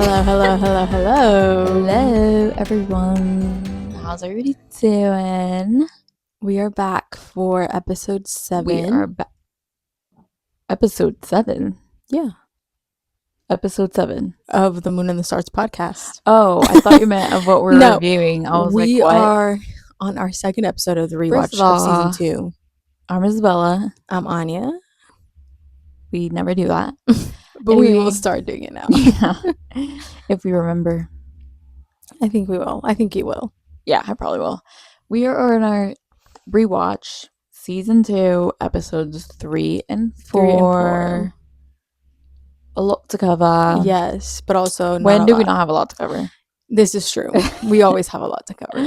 Hello, everyone. How's everybody doing? We are back for episode 7. We are back. Episode 7? Yeah. Episode 7. Of the Moon and the Stars podcast. Oh, I thought you meant of what we're No, reviewing. I was we like, what? are on our second episode of the Rewatch First of all, of season 2. I'm Isabella. I'm Anya. We never do that. But Anyway. we will start doing it now. Yeah. If we remember. I think we will. I think you will. Yeah, I probably will. We are on our Rewatch season 2, episodes 3 and 4. A lot to cover. Yes, but also not when a do lot. we not have a lot to cover? This is true. We always have a lot to cover.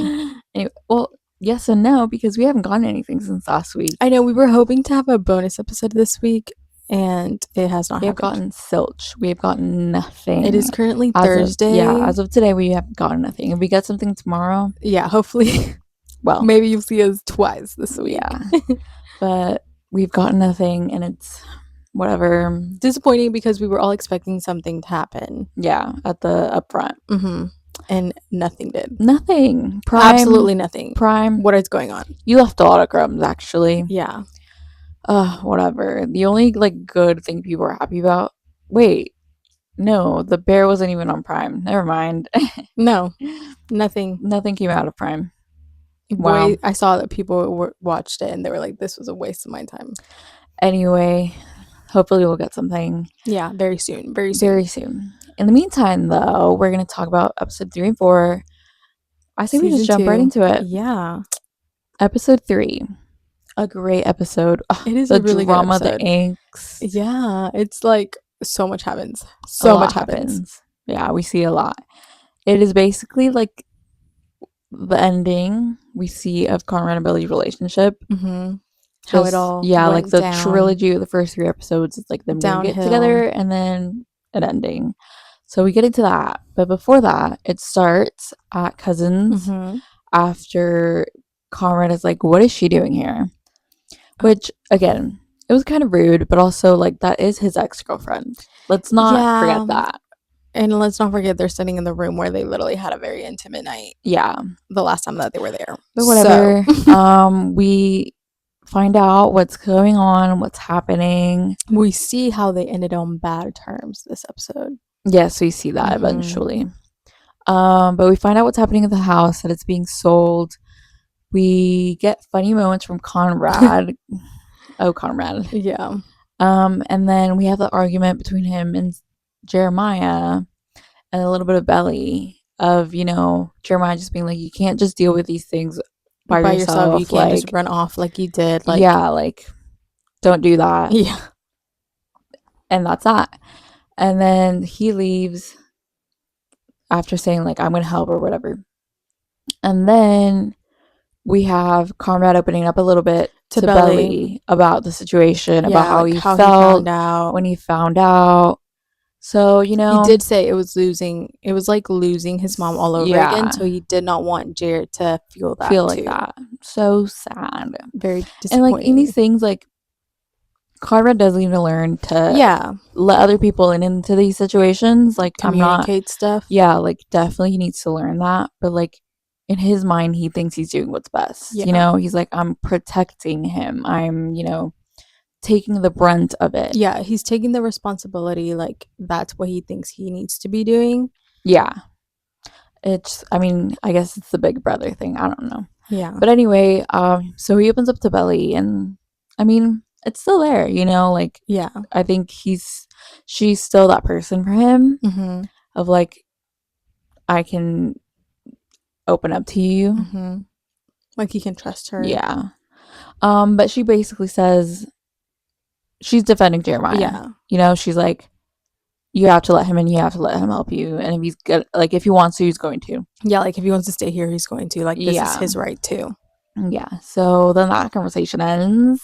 Anyway, well, yes and no, because we haven't gotten anything since last week. I know, we were hoping to have a bonus episode this week, and it has not We have happened. gotten zilch. We have gotten nothing. It is currently Thursday. As of today, we have gotten nothing. If we get something tomorrow, yeah, hopefully. Well, maybe you'll see us twice this week. Yeah. But we've gotten nothing, and it's whatever. Disappointing because we were all expecting something to happen. Yeah, at the upfront. Mm-hmm. And nothing did. Nothing. Prime. Absolutely nothing. Prime. What is going on? You left a lot of crumbs, actually. Yeah. Whatever. The only, good thing people are happy about... Wait. No, the bear wasn't even on Prime. Never mind. No. Nothing. Nothing came out of Prime. Wow. I saw that people watched it and they were like, this was a waste of my time. Anyway, hopefully we'll get something. Yeah, very soon. Very soon. In the meantime, though, we're going to talk about episode 3 and 4. I say we just jump right into it. Yeah. Episode 3. A great episode. It is the a really drama, good episode. the angst. Yeah, it's like so much happens. So much happens. Yeah, we see a lot. It is basically like the ending we see of Conrad and Belly's relationship. Mm-hmm. How it all like the down. trilogy of the first 3 episodes. It's like them get together and then an ending. So we get into that. But before that, it starts at Cousins after Conrad is like, what is she doing here? Which, again, it was kind of rude, but also, that is his ex-girlfriend. Let's not forget that. And let's not forget they're sitting in the room where they literally had a very intimate night. Yeah. The last time that they were there. But whatever. So. We find out what's going on, what's happening. We see how they ended on bad terms this episode. Yes, we see that eventually. But we find out what's happening at the house, that it's being sold. We get funny moments from Conrad. Conrad. Yeah. And then we have the argument between him and Jeremiah, and a little bit of Belly of, Jeremiah just being like, you can't just deal with these things by yourself. You can't just run off like you did. Don't do that. Yeah. And that's that. And then he leaves after saying, I'm going to help or whatever. And then we have Conrad opening up a little bit to Belly about the situation, about how he felt when he found out. So, he did say it was like losing his mom all over again. So he did not want Jared to feel like that. So sad. Very disappointing. And in these things, Conrad does need to learn to let other people into these situations. Communicate stuff. Yeah, definitely he needs to learn that. But in his mind, he thinks he's doing what's best. Yeah. He's like, I'm protecting him. I'm, taking the brunt of it. Yeah, he's taking the responsibility. That's what he thinks he needs to be doing. Yeah. I guess it's the big brother thing. I don't know. Yeah. But anyway, so he opens up to Belly, and it's still there, yeah. I think she's still that person for him of I can open up to you. He can trust her. Yeah. But she basically says she's defending Jeremiah. Yeah. She's like, you have to let him in, you have to let him help you. And if he's good, if he wants to, he's going to. Yeah, if he wants to stay here, he's going to. This is his right too. Yeah. So then that conversation ends.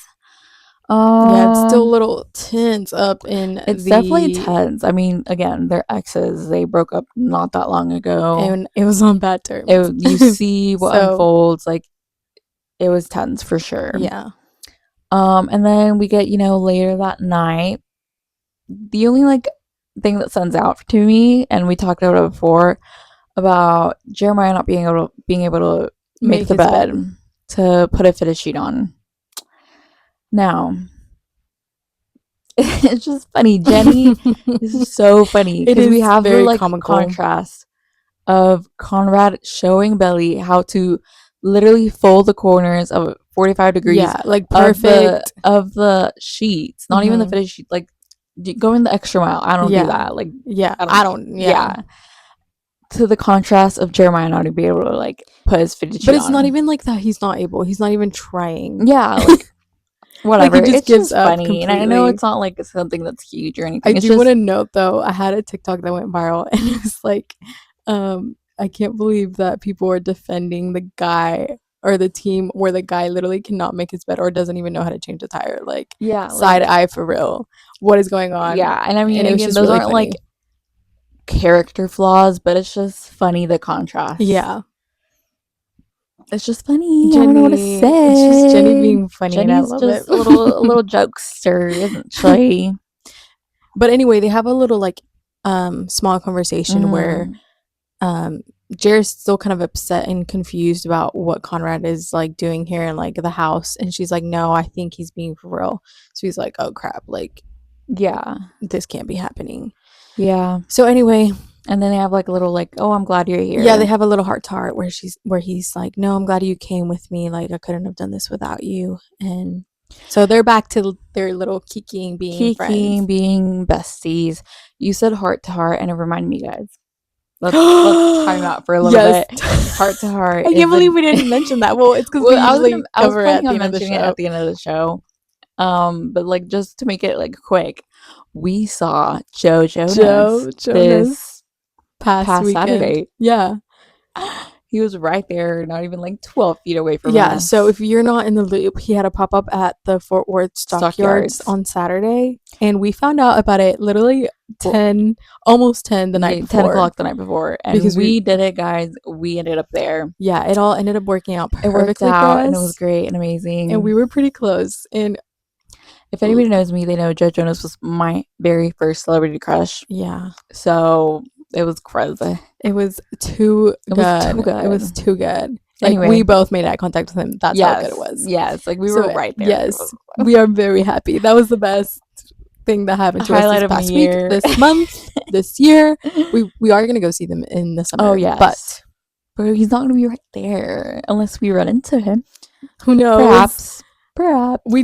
It's still a little tense up in It's definitely tense. Again, they're exes. They broke up not that long ago. And it was on bad terms. You see what unfolds. It was tense for sure. Yeah. And then we get, later that night, the only thing that stands out to me, and we talked about it before, about Jeremiah not being able to make the bed to put a fitted sheet on. Now, it's just funny, Jenny. This is so funny because we have the like contrast of Conrad showing Belly how to literally fold the corners of 45 degrees, yeah, like perfect of the sheets, not even the fitted sheet, like going the extra mile. I don't do that. Like, I don't. To the contrast of Jeremiah not to be able to like put his fitted sheet on. But it's not even like that. He's not able. He's not even trying. Yeah, like whatever. Like, it's just funny, completely. And I know it's not like something that's huge or anything. I do want to note though, I had a TikTok that went viral, and it was like, I can't believe that people are defending the guy or the team where the guy literally cannot make his bed or doesn't even know how to change a tire. Like, side eye for real. What is going on? Yeah, and I mean, and again, those really aren't funny. Like character flaws, but it's just funny, the contrast. Yeah. It's just funny. Jenny, I don't know what to say. It's just Jenny being funny. Jenny's and I love just it. a little jokester, isn't she? But anyway, they have a little like small conversation where Jared's still kind of upset and confused about what Conrad is like doing here in like the house, and she's like, no, I think he's being for real. So he's like, oh crap, like, yeah, this can't be happening. Yeah. So anyway, and then they have like a little like, oh, I'm glad you're here. Yeah, they have a little heart to heart where he's like, no, I'm glad you came with me, like I couldn't have done this without you. And so they're back to their little kikiing, being friends, being besties. You said heart to heart, and it reminded me, guys. Let's time out for a little bit. Heart to heart. I can't believe we didn't mention that. Well, it's because we usually cover it at the end of the show. At the end of the show. But like, just to make it like quick, we saw Joe Jonas this past Saturday. Yeah. He was right there, not even like 12 feet away from us. Yeah, so if you're not in the loop, he had a pop-up at the Fort Worth Stockyards on Saturday, and we found out about it literally almost 10 the night before. 10 o'clock the night before. And because we did it, guys. We ended up there. Yeah, it all ended up working out perfectly. It worked out, and it was great and amazing. And we were pretty close. And if anybody knows me, they know Joe Jonas was my very first celebrity crush. Yeah. So it was crazy. It was too good. It was too good. Like, anyway, we both made eye contact with him. That's how good it was. Yes, like we were right there. Yes, we are very happy. That was the best thing that happened to us this past week, this month, this year. We are gonna go see them in the summer. Oh yes, but he's not gonna be right there unless we run into him. Who knows? Perhaps we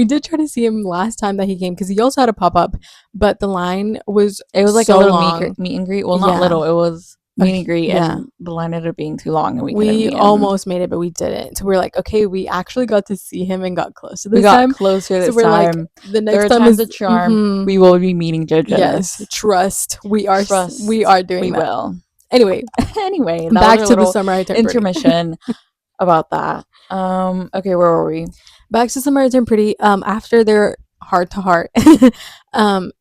did try to see him last time that he came, because he also had a pop-up, but the line was like so a little meet and greet. Well, not little, it was meet and greet, and the line ended up being too long, and we almost made it, but we didn't. So we're like, okay, we actually got to see him and got closer this time. So we're like, the next time is the charm. We will be meeting Joe Jonas. Yes, trust. We are doing we that. Will. Anyway, back to the summer intermission about that. Okay, where were we? Back to Summer I Turned Pretty. After their heart to heart,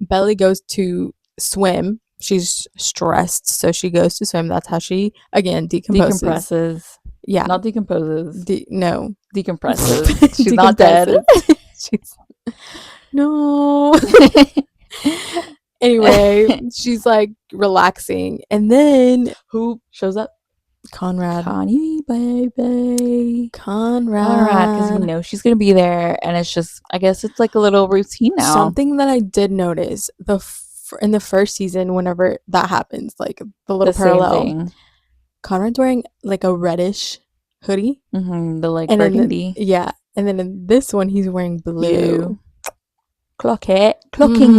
Belly goes to swim. She's stressed, so she goes to swim. That's how she again decompresses. Yeah, not decomposes. No, decompresses. She's not dead. No. Anyway, she's like relaxing, and then who shows up? Conrad. Connie, baby. Conrad. Because you know she's going to be there. And it's just, I guess it's like a little routine now. Something that I did notice in the first season, whenever that happens, like the little parallel, Conrad's wearing like a reddish hoodie. Mm-hmm, the like burgundy. And then in this one, he's wearing blue. Clocking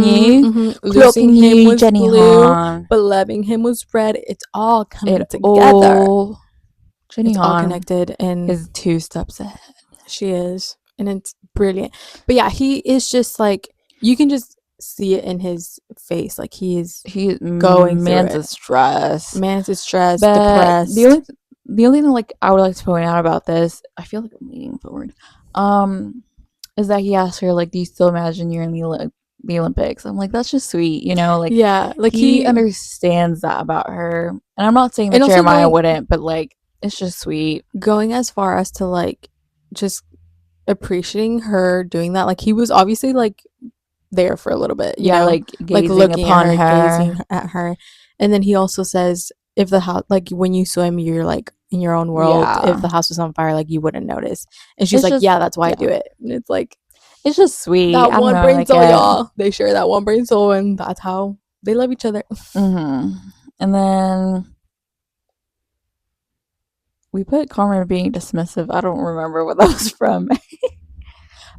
you. Losing him was Jenny blue, Han. but loving him was red. It's all coming together. Jenny it's Han all connected, and is 2 steps ahead. She is, and it's brilliant. But yeah, he is just like, you can just see it in his face. Like he's going man's stressed, depressed. The only thing like I would like to point out about this, I feel like I'm leaning forward. Is that he asked her, like, do you still imagine you're in the Olympics? I'm like, that's just sweet, you know? Like, yeah, like he understands that about her. And I'm not saying that Jeremiah wouldn't, but like, it's just sweet. Going as far as to like just appreciating her doing that. Like, he was obviously like there for a little bit, you yeah, know, like gazing looking upon at her, her. gazing at her. And then he also says, if the house, like when you swim, you're like in your own world. Yeah. If the house was on fire, like you wouldn't notice. And she's It's like, just, yeah, that's why I yeah. do it. And it's like, It's just sweet. that I don't one know, I brain like cell, it. y'all. They share that one brain cell, and that's how they love each other. And then we put Conrad being dismissive. I don't remember what that was from.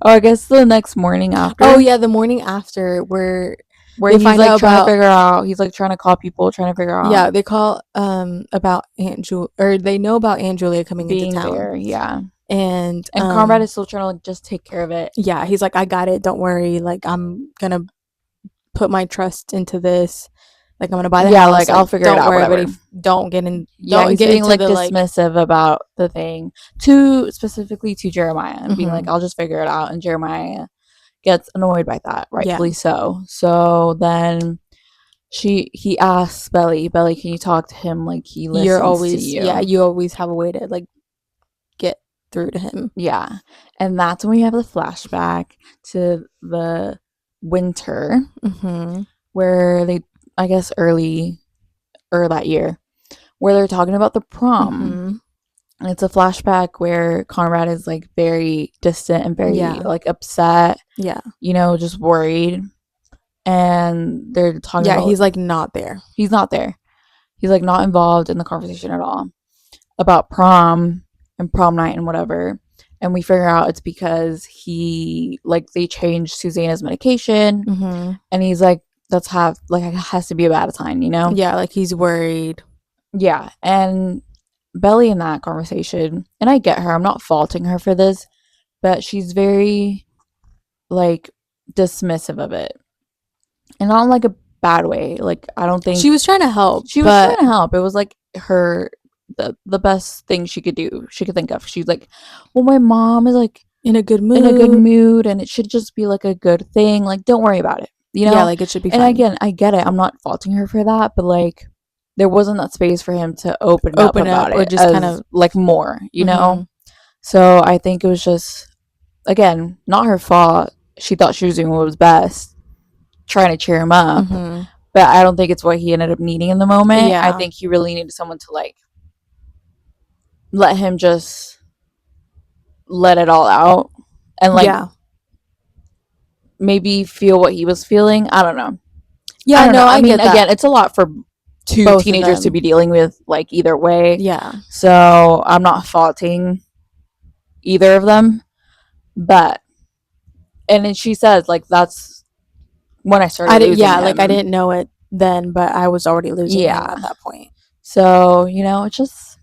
Oh, I guess the next morning after. Oh yeah, the morning after where he's like trying to figure out. He's like trying to call people, trying to figure out. Yeah, they call about Aunt Julia, or they know about Aunt Julia coming being into town. There, yeah. And Conrad is still trying to like just take care of it. Yeah, he's like, I got it. Don't worry. Like I'm gonna put my trust into this. Like I'm gonna buy the house. Like I'll figure it out. Don't worry, whatever. Don't get in. Yeah, don't he's get being into like the dismissive about the thing specifically to Jeremiah, and being like, I'll just figure it out. And Jeremiah gets annoyed by that, rightfully so. So then he asks Belly, can you talk to him? Like he listens to you. Yeah, you always have a way to like get through to him. Yeah, and that's when we have the flashback to the winter, where they, I guess, early that year, where they're talking about the prom. And it's a flashback where Conrad is like very distant and very like upset. Yeah. You know, just worried. And they're talking about, he's like not there. He's not there. He's like not involved in the conversation at all about prom and prom night and whatever. And we figure out it's because they changed Susannah's medication. And he's like, it has to be a bad sign, you know? Yeah, like he's worried. Yeah. And Belly in that conversation, and I get her, I'm not faulting her for this, but she's very like dismissive of it, and not in like a bad way. Like I don't think she was trying to help. It was like the best thing she could think of. She's like, well, my mom is like in a good mood, and it should just be like a good thing. Like don't worry about it, you know? Yeah, like it should be fine. And again, I get it, I'm not faulting her for that, but like there wasn't that space for him to open up about it, or just kind of like more, you know? So I think it was just, again, not her fault. She thought she was doing what was best, trying to cheer him up. But I don't think it's what he ended up needing in the moment. Yeah. I think he really needed someone to like let him just let it all out and like maybe feel what he was feeling. I don't know. Yeah, I don't know. I mean, again, it's a lot for two teenagers to be dealing with, like either way. Yeah. So I'm not faulting either of them, but and then she says like that's when I started losing him. Like I didn't know it then, but I was already losing him at that point. So you know, it's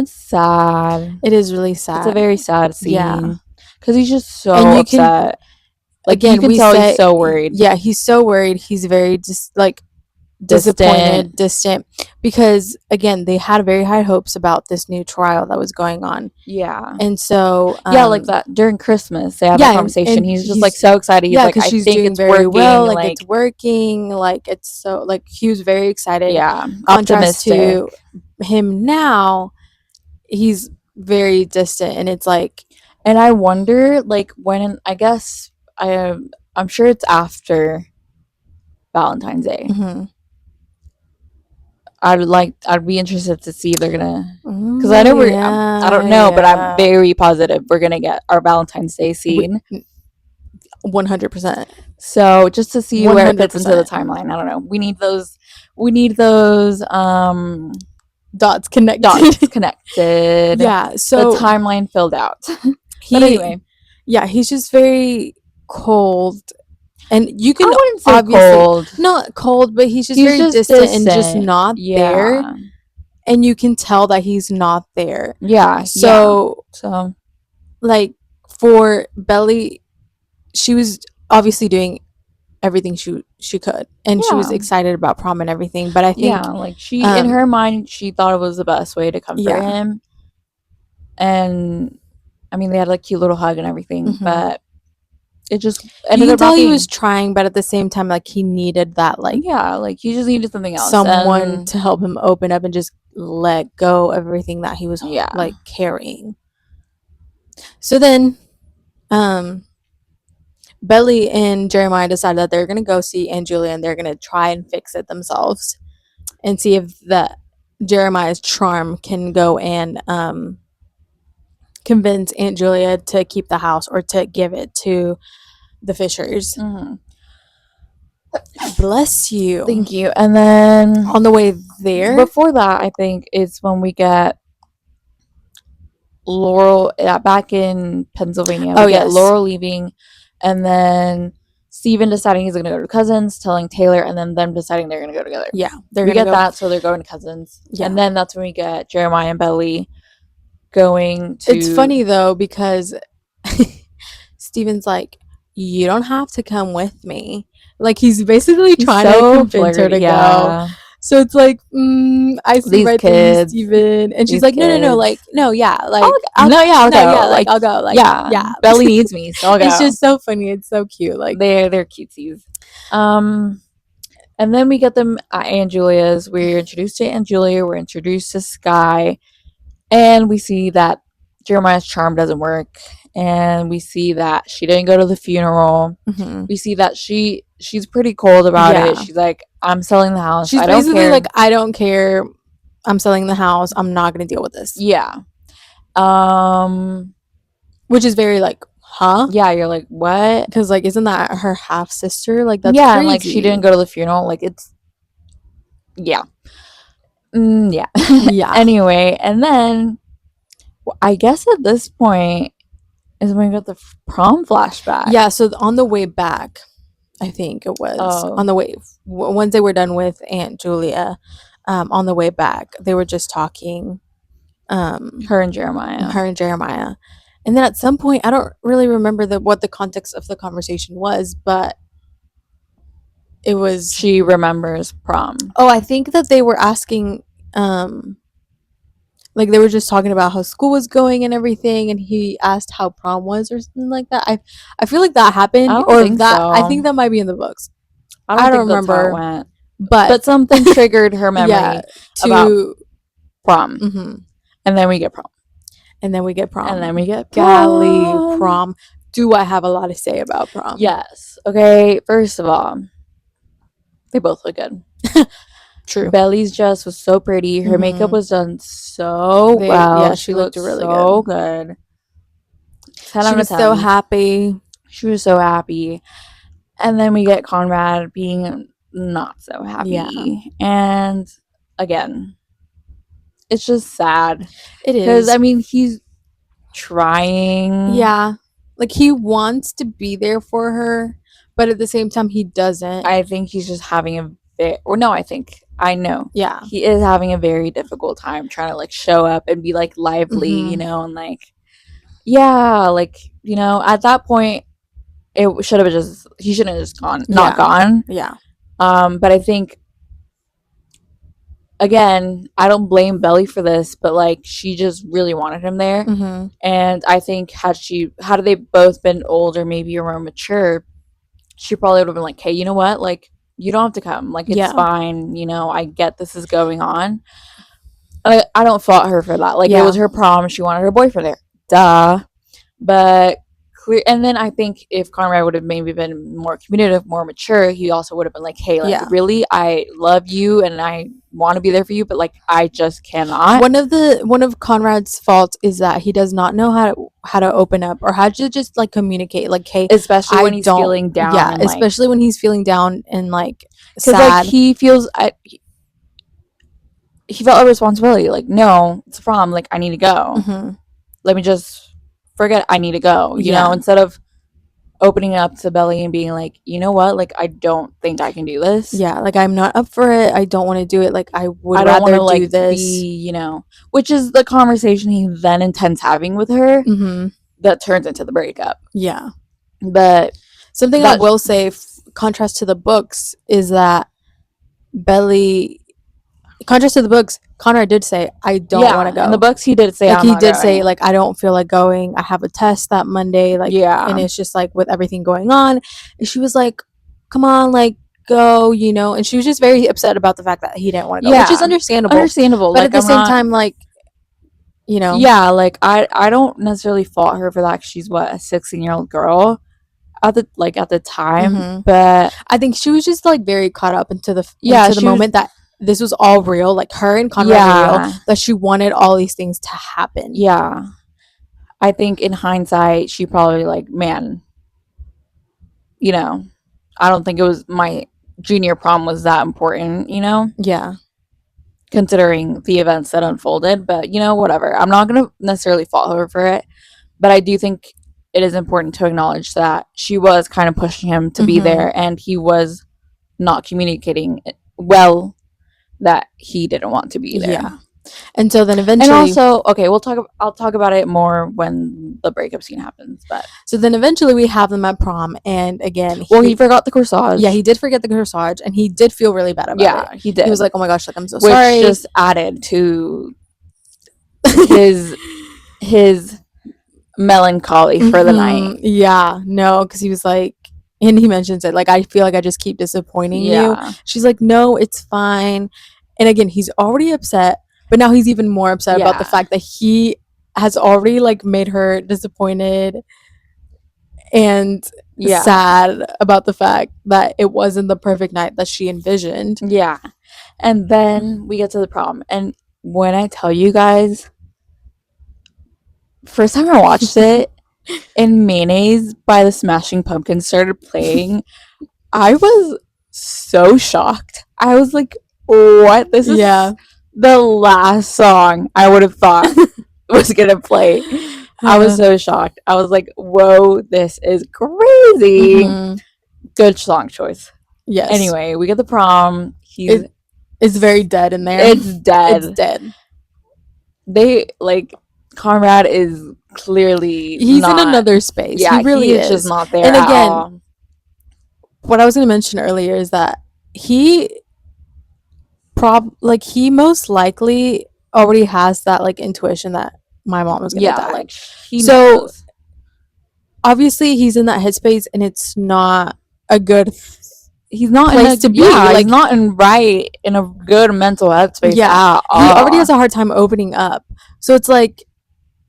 sad. It is really sad. It's a very sad scene. Yeah, because he's just so upset. Like again, you can tell he's so worried. Yeah, he's so worried. He's very just like disappointed, distant, because again they had very high hopes about this new trial that was going on. Yeah. And so like that during Christmas they have a conversation, and he's just like so excited. He's like, I think it's very well, like it's working, like it's so like he was very excited. Yeah. Optimistic. To him now, he's very distant, and it's like, and I wonder like when, I guess I'm sure it's after Valentine's Day. I'd be interested to see if they're gonna, because I know I don't know, but I'm very positive we're gonna get our Valentine's Day scene. 100%. So just to see 100%. Where it fits into the timeline. I don't know. We need those dots connected. Yeah. So the timeline filled out. But anyway, yeah, he's just very cold. And you can, I wouldn't say cold. Not cold, but he's very distant and just not there. And you can tell that he's not there. Yeah. So like for Belly, she was obviously doing everything she could, and she was excited about prom and everything. But I think like she in her mind she thought it was the best way to comfort him. And I mean they had like cute little hug and everything, but it just ended up tell he was trying, but at the same time like he needed that like like he just needed something else, someone to help him open up and just let go of everything that he was like carrying. So then Belly and Jeremiah decided that they're gonna go see Aunt Julia and they're gonna try and fix it themselves and see if the Jeremiah's charm can go and convince Aunt Julia to keep the house or to give it to the Fishers. Bless you. Thank you. And then on the way there, before that, I think is when we get Laurel back in Pennsylvania. We get Laurel leaving, and then Steven deciding he's going to go to Cousins, telling Taylor, and then them deciding they're going to go together. Yeah, we get that, so they're going to Cousins. Yeah. And then that's when we get Jeremiah and Belly going to... It's funny, though, because Steven's like, you don't have to come with me. Like, he's basically trying to convince her to go. So it's like, I see these right kids, through Steven. And she's like, no, like, no, yeah. Like, I'll go. Yeah, like, I'll go. Like, yeah. Belly needs me, so I'll go. It's just so funny. It's so cute. Like, they're cutesies. And then we get them at Aunt Julia's. We're introduced to Aunt Julia. We're introduced to Sky. And we see that Jeremiah's charm doesn't work. And we see that she didn't go to the funeral. We see that she's pretty cold about it. She's like, I'm selling the house. She's basically like, I don't care. I'm selling the house. I'm not going to deal with this. Yeah. Which is very like, huh? Yeah, you're like, what? Because like, isn't that her half sister? Like, that's crazy. And like she didn't go to the funeral. Like, it's yeah. Yeah. Anyway, and then I guess at this point is when we got the prom flashback. Yeah, so on the way back, I think it was on the way, once they were done with Aunt Julia, on the way back, they were just talking, her and Jeremiah. And then at some point, I don't really remember what the context of the conversation was, but it was... She remembers prom. Oh, I think that they were asking, like they were just talking about how school was going and everything, and he asked how prom was or something like that. I feel like that happened, I think that might be in the books. I don't remember how it went, but something triggered her memory about prom. And then we get prom. And then we get prom. Golly, prom. Do I have a lot to say about prom? Yes. Okay. First of all, they both look good. True. Belly's dress was so pretty. Her makeup was done so well. Yeah, she looked really so good. 10 she was 10. So happy. She was so happy. And then we get Conrad being not so happy. Yeah. And again, it's just sad. It is. Because, I mean, he's trying. Yeah. Like, he wants to be there for her, but at the same time, he doesn't. I think he's just having a I know. Yeah. He is having a very difficult time trying to, like, show up and be, like, lively, you know, and, like, yeah, like, you know, at that point, it should have just, he shouldn't have just not gone. Yeah. But I think, again, I don't blame Belly for this, but, like, she just really wanted him there. And I think had they both been older, maybe or more mature, she probably would have been like, hey, you know what? Like, you don't have to come. Like, it's fine. You know, I get this is going on. I don't fault her for that. Like, it was her prom. She wanted her boyfriend there. Duh. But and then I think if Conrad would have maybe been more communicative, more mature, he also would have been like, hey, like, really, I love you and I want to be there for you, but, like, I just cannot. One of Conrad's faults is that he does not know how to open up or how to just, like, communicate. Like, hey, especially when he's feeling down. Yeah, and, especially when he's feeling down and, like, sad. Like, he feels he felt a responsibility. Like, no, it's a prom. Like, I need to go. Let me just forget I need to go, you know, instead of opening up to Belly and being like, you know what, like, I don't think I can do this. Yeah, like, I'm not up for it. I don't want to do it. Like, I would rather do like, this. You know, which is the conversation he then intends having with her that turns into the breakup. Yeah. But something I will say, contrast to the books, is that contrast to the books, Conrad did say, I don't want to go. In the books, he did say, like, he did say, like, I don't feel like going. I have a test that Monday. Like, and it's just, like, with everything going on. And she was like, come on, like, go, you know. And she was just very upset about the fact that he didn't want to go, which is understandable. But like, at the same time, like, you know. Yeah, like, I don't necessarily fault her for that, 'cause she's, what, a 16-year-old girl. at the time, but I think she was just like very caught up into the moment that this was all real, like her and Conrad were real, that she wanted all these things to happen. Yeah, I think in hindsight she probably like, man, you know, I don't think it was my junior prom was that important, you know? Yeah. Considering the events that unfolded, but you know, whatever. I'm not going to necessarily fault her for it, but I do think it is important to acknowledge that she was kind of pushing him to be there, and he was not communicating well that he didn't want to be there. Yeah. And so then eventually, and also, okay, I'll talk about it more when the breakup scene happens. But so then eventually we have them at prom, and again, he forgot the corsage. Yeah, he did forget the corsage, and he did feel really bad about it. Yeah, he did. He was like, "Oh my gosh, like I'm so sorry," which just added to his melancholy for the night. Yeah, no, because he was like, and he mentions it like, I feel like I just keep disappointing you. She's like, no, it's fine. And again, he's already upset, but now he's even more upset about the fact that he has already like made her disappointed and sad about the fact that it wasn't the perfect night that she envisioned. Yeah. And then we get to the prom, and when I tell you guys, first time I watched it and Mayonnaise by the Smashing Pumpkins started playing, I was so shocked. I was like, what? This is the last song I would have thought was gonna play. I was so shocked. I was like, whoa, this is crazy. Good song choice. Yes. Anyway, we get the prom. It's very dead in there. It's dead. It's dead. They like, Conrad is clearly he's in another space. Yeah, he really is just not there. And again, what I was going to mention earlier is that he most likely already has that like intuition that my mom was going to die. Like, so knows. Obviously he's in that headspace, and it's not a good he's not place to be. Like, he's not in a good mental headspace at all. He already has a hard time opening up, so it's like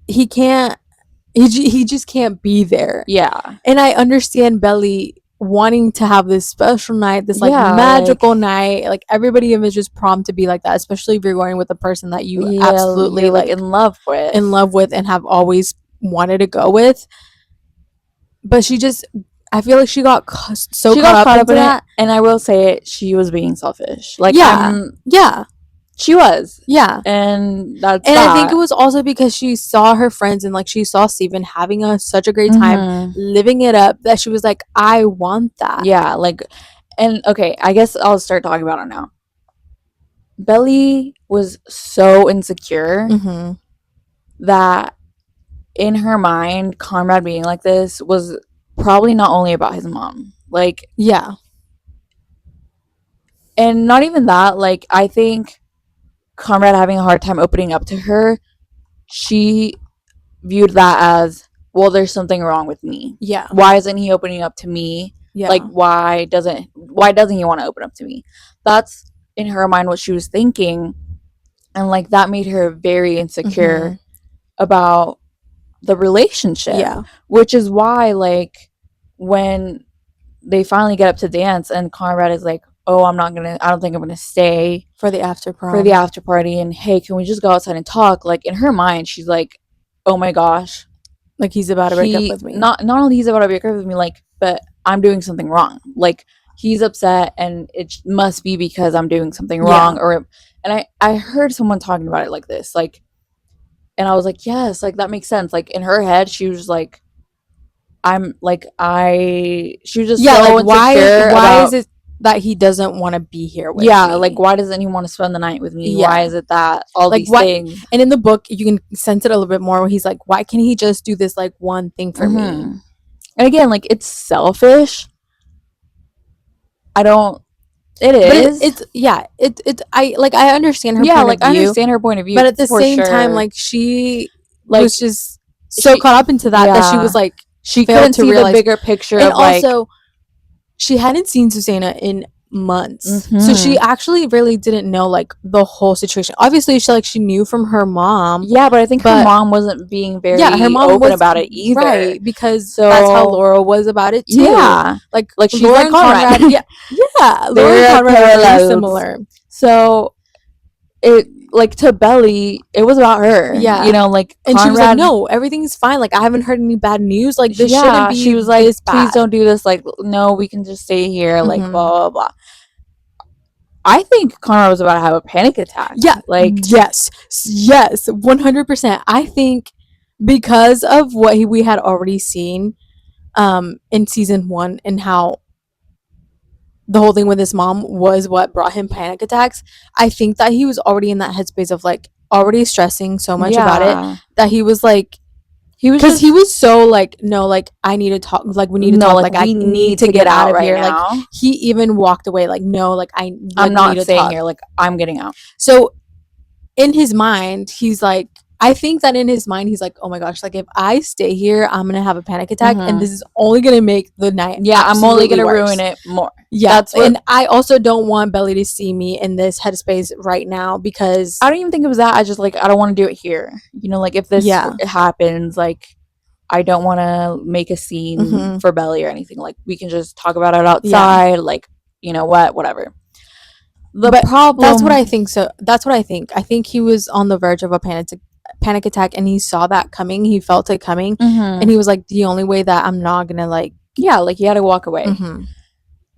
he just can't be there. Yeah. And I understand Belly wanting to have this special night, this like magical night, like everybody envisions prom to be like that, especially if you're going with a person that you absolutely like in love with and have always wanted to go with. But I feel like she got caught up in that. And I will say it, she was being selfish. Like, she was. Yeah. And I think it was also because she saw her friends and like she saw Steven having such a great time, living it up, that she was like, I want that. Yeah, like, and okay, I guess I'll start talking about it now. Belly was so insecure that in her mind, Conrad being like this was probably not only about his mom. Like, yeah. And not even that, like, I think Conrad having a hard time opening up to her, she viewed that as, well, there's something wrong with me. Yeah. Why isn't he opening up to me? Yeah. Like, why doesn't he want to open up to me? That's in her mind what she was thinking, and like that made her very insecure about the relationship. Yeah. Which is why, like, when they finally get up to dance and Conrad is like, oh, I don't think I'm gonna stay for the after prom, for the after party, and hey, can we just go outside and talk? Like, in her mind, she's like, oh my gosh, like he's about to break up with me. Not only he's about to break up with me, like, but I'm doing something wrong. Like, he's upset, and it must be because I'm doing something wrong. And I heard someone talking about it like this, like, and I was like, yes, like that makes sense. Like, in her head, she was like, she was just so like, why is it that he doesn't want to be here with me? Like, why doesn't he want to spend the night with me? Why is it that all like, these things? And in the book, you can sense it a little bit more where he's like, why can't he just do this like one thing for me? And again, like, it's selfish. It is. I understand her point of view. I understand her point of view. But at the same time, like, she was just so caught up into that she was like, she couldn't see the bigger picture. And also, she hadn't seen Susannah in months. So she actually really didn't know like the whole situation. Obviously she knew from her mom. Yeah, but I think her mom wasn't being very her mom open about it either. Right, because that's how Laura was about it too. Yeah. Like she's Laura like Conrad. Yeah. Laura and Conrad are very similar. So it like to Belly, it was about her. Yeah. You know, like and Conrad, she was like, no, everything's fine. Like I haven't heard any bad news. Like this shouldn't be. She was like, please don't do this. Like, no, we can just stay here. Like blah blah blah. I think Conrad was about to have a panic attack. Yeah. Like yes, 100%. I think because of what we had already seen in season 1 and how the whole thing with his mom was what brought him panic attacks, I think that he was already in that headspace of like already stressing so much about it that he was like, because he was so like, no, like I need to talk, like we need to talk, like I need to get out of here now. Like he even walked away like, no, like I'm not staying here, like I'm getting out. So in his mind he's like, I think that in his mind he's like, oh my gosh, like if I stay here I'm gonna have a panic attack and this is only gonna make the night I'm only gonna ruin it more. And I also don't want Belly to see me in this headspace right now, because I don't even think it was that. I just like, I don't want to do it here, you know, like if this happens, like I don't want to make a scene for Belly or anything. Like we can just talk about it outside, like, you know what, whatever. But problem, that's what I think. So that's what I think he was on the verge of a panic attack and he saw that coming, he felt it coming, and he was like, the only way that I'm not gonna like he had to walk away.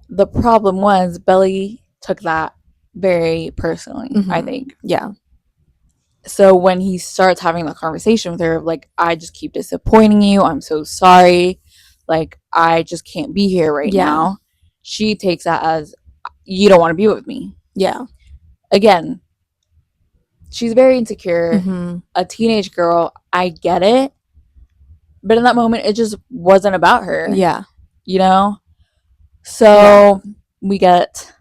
The problem was Belly took that very personally, I think. Yeah. So when he starts having the conversation with her, like, I just keep disappointing you, I'm so sorry, like I just can't be here right now, she takes that as, you don't want to be with me. Again, she's very insecure, a teenage girl, I get it, but in that moment it just wasn't about her. You know, so we get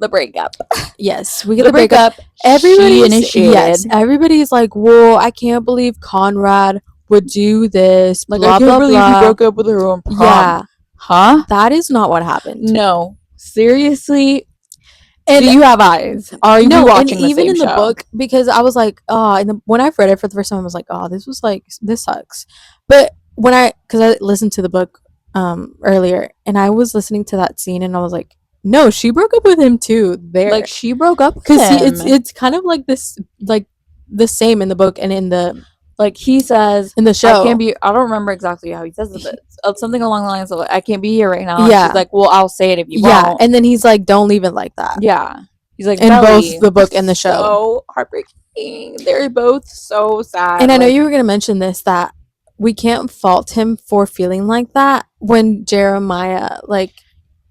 the breakup. Yes, we get the breakup. Everybody initiated. Yes, everybody's like, whoa, I can't believe Conrad would do this, like blah, I can't blah, believe blah. He broke up with her on prom. Huh? That is not what happened. No, seriously. And do you have eyes? Are you watching the even same in show? The book, because I was like, when I read it for the first time, I was like, oh, this sucks. But because I listened to the book earlier, and I was listening to that scene, and I was like, no, she broke up with him too. Like she broke up because it's kind of like this, like the same in the book and in the. Like he says in the show, I don't remember exactly how he says it, but something along the lines of like, I can't be here right now. Yeah. And she's like, well, I'll say it if you won't. And then he's like, don't leave it like that. Yeah. He's like, in both the book and the show. So heartbreaking. They're both so sad. And I know you were going to mention this, that we can't fault him for feeling like that when Jeremiah, like.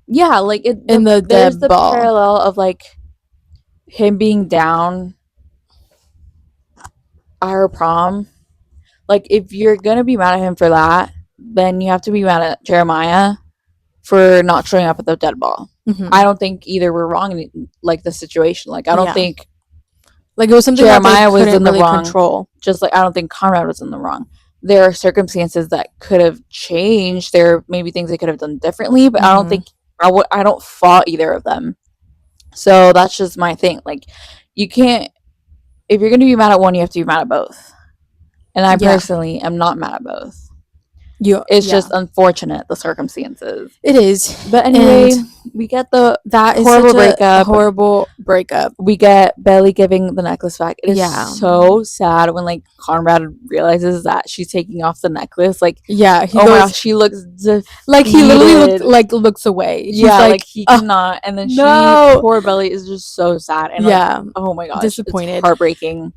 Yeah, like there's the parallel of like him being down at her prom. Like if you're gonna be mad at him for that, then you have to be mad at Jeremiah for not showing up at the dead ball. I don't think either were wrong in like the situation. Like I don't think like it was something Jeremiah was in the wrong. Control. Just like I don't think Conrad was in the wrong. There are circumstances that could have changed. There may be things they could have done differently, but I don't think I don't fault either of them. So that's just my thing. Like you can't, if you're gonna be mad at one, you have to be mad at both. And I personally am not mad at both. It's just unfortunate, the circumstances. It is. But anyway, we get that horrible breakup. We get Belly giving the necklace back. It is so sad when like Conrad realizes that she's taking off the necklace. Like my gosh, she looks defeated. Like he literally looks away. She's like he cannot. And then poor Belly is just so sad and oh my gosh, disappointed, it's heartbreaking.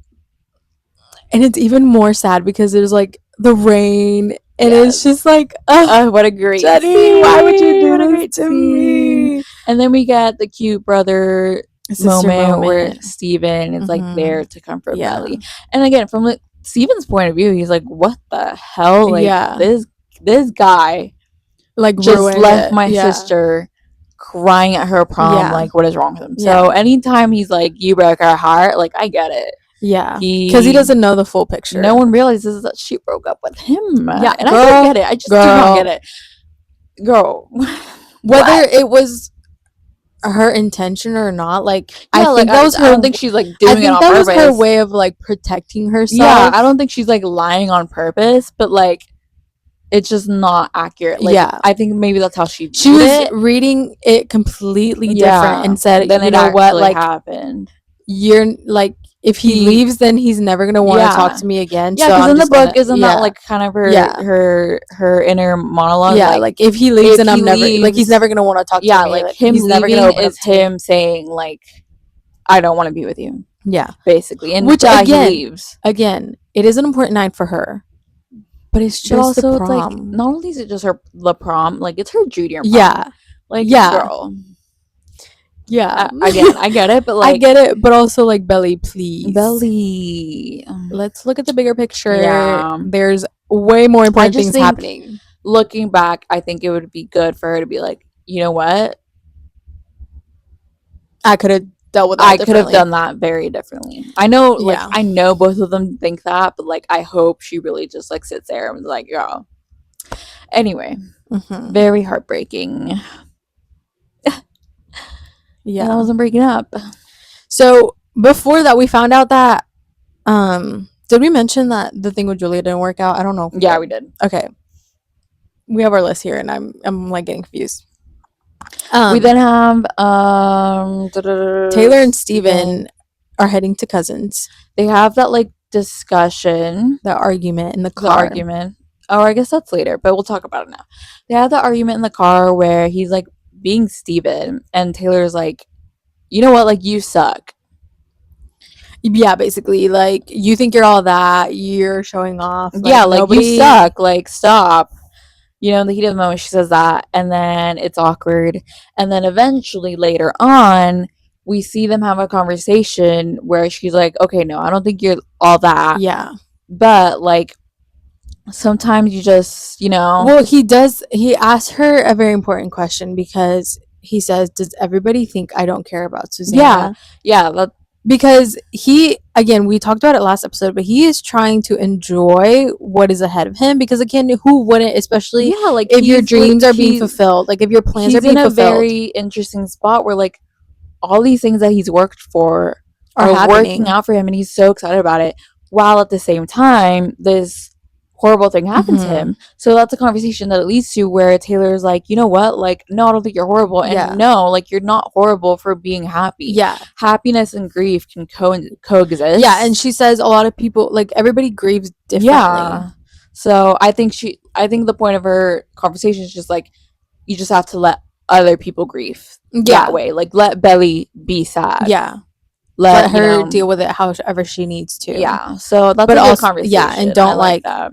And it's even more sad because there's like the rain, and it's just like, what a great Jenny, why would you do this to me? And then we get the cute brother moment where Steven is like there to comfort Belly. And again, from like Steven's point of view, he's like, what the hell? Like this guy like just left my sister crying at her prom. Like what is wrong with him? So anytime he's like, you broke our heart, like I get it. Yeah, because he doesn't know the full picture. No one realizes that she broke up with him. Yeah, and I don't get it. I just do not get it. Girl, whether it was her intention or not. Like, yeah, I think that was her. I don't think she's like doing it on purpose. I think that was her way of like protecting herself. Yeah, I don't think she's like lying on purpose, but like it's just not accurate. Like, yeah, I think maybe that's how she was reading it completely different and said, then you know what, like happened. You're like, if he leaves, then he's never gonna want to talk to me again. Yeah, because in the book, isn't that like kind of her inner monologue? Yeah, like if he leaves, then I'm never like he's never gonna want to talk to me. Yeah, like him leaving is him saying like, I don't want to be with you. Yeah, basically, and which again, he leaves. Again, it is an important night for her, but it's just also the prom. It's like, not only is it just the prom, like it's her junior prom. Yeah, like girl. Yeah, again, I get it, but like I get it, but also like Belly, please, Belly. Let's look at the bigger picture. Yeah, there's way more important things happening. Looking back, I think it would be good for her to be like, you know what, I could have dealt with that. I could have done that very differently. I know, like I know both of them think that, but like I hope she really just like sits there and was like, yeah. Anyway, very heartbreaking. Yeah, I wasn't breaking up. So before that, we found out that did we mention that the thing with Julia didn't work out? I don't know. Yeah, we did. Okay, we have our list here, and I'm like getting confused. We then have Taylor and Steven are heading to Cousins. They have that like discussion, the argument in the car. Oh, I guess that's later, but we'll talk about it now. They have the argument in the car where he's like being Steven, and Taylor's like, you know what, like you suck. Yeah, basically, like you think you're all that, you're showing off. Like, yeah, like nobody... you suck, like stop. You know, in the heat of the moment, she says that, and then it's awkward. And then eventually later on, we see them have a conversation where she's like, okay, no, I don't think you're all that. Yeah. But like, sometimes you just, you know. Well, he asked her a very important question because he says, does everybody think I don't care about Susannah? Yeah. Because he, again, we talked about it last episode, but he is trying to enjoy what is ahead of him. Because again, who wouldn't, especially like if your dreams are being fulfilled, like if your plans are being fulfilled. He's in a very interesting spot where like all these things that he's worked for are working out for him, and he's so excited about it. While at the same time, this horrible thing happened to him. So that's a conversation that it leads to where Taylor's like, you know what, like, no, I don't think you're horrible, and no, like, you're not horrible for being happy. Yeah, happiness and grief can coexist. Yeah, and she says a lot of people, like, everybody grieves differently. Yeah, so I think the point of her conversation is just like, you just have to let other people grieve that way. Like, let Belly be sad. Yeah. Let her deal with it however she needs to. Yeah, so that's a good conversation. Yeah, and don't like that.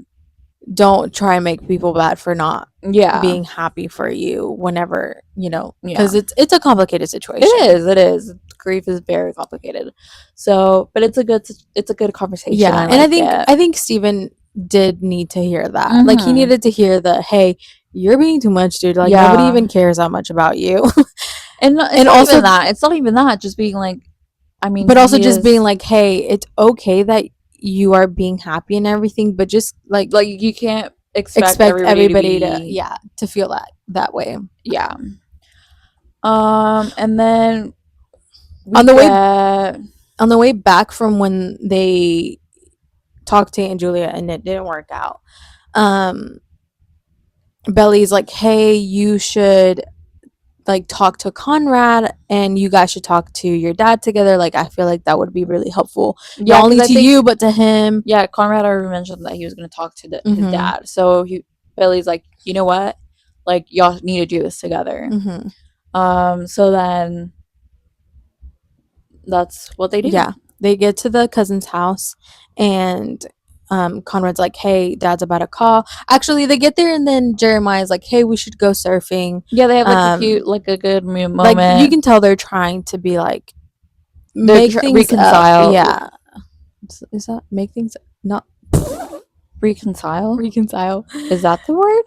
Don't try and make people bad for not being happy for you whenever, you know, because it's a complicated situation. It is. Grief is very complicated. So, but it's a good conversation. Yeah, I think Steven did need to hear that. Like, he needed to hear the, hey, you're being too much, dude. Like, nobody even cares that much about you. and also that it's not even that. Just being like, I mean, but also just being like, hey, it's okay that you are being happy and everything, but just like you can't expect everybody to feel that way. Yeah. And then on the way back from when they talked to Aunt Julia and it didn't work out, Belly's like, hey, you should like talk to Conrad and you guys should talk to your dad together. Like, I feel like that would be really helpful. Not only to you, but to him. Yeah, Conrad already mentioned that he was going to talk to his dad. So Billy's like, you know what? Like, y'all need to do this together. So then that's what they do. Yeah. They get to the cousin's house and Conrad's like, hey, dad's about to call. Actually, they get there and then Jeremiah's like, hey, we should go surfing. Yeah, they have like a cute, like a good moment. Like, you can tell they're trying to be like, make things reconcile. Up. Yeah. Is that make things not reconcile? Reconcile. Is that the word?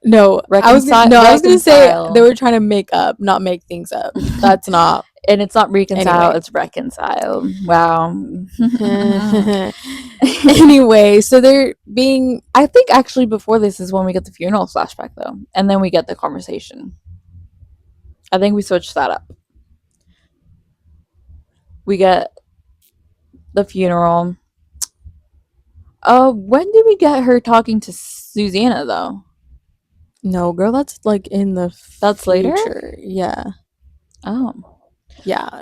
No, I was gonna say they were trying to make up, not make things up. That's not. And it's not reconcile, anyway. It's reconcile. Wow. Anyway, so they're being... I think actually before this is when we get the funeral flashback, though. And then we get the conversation. I think we switched that up. we get the funeral. When did we get her talking to Susannah though? No, girl, that's like in the That's future. Later? Yeah. Oh. Yeah.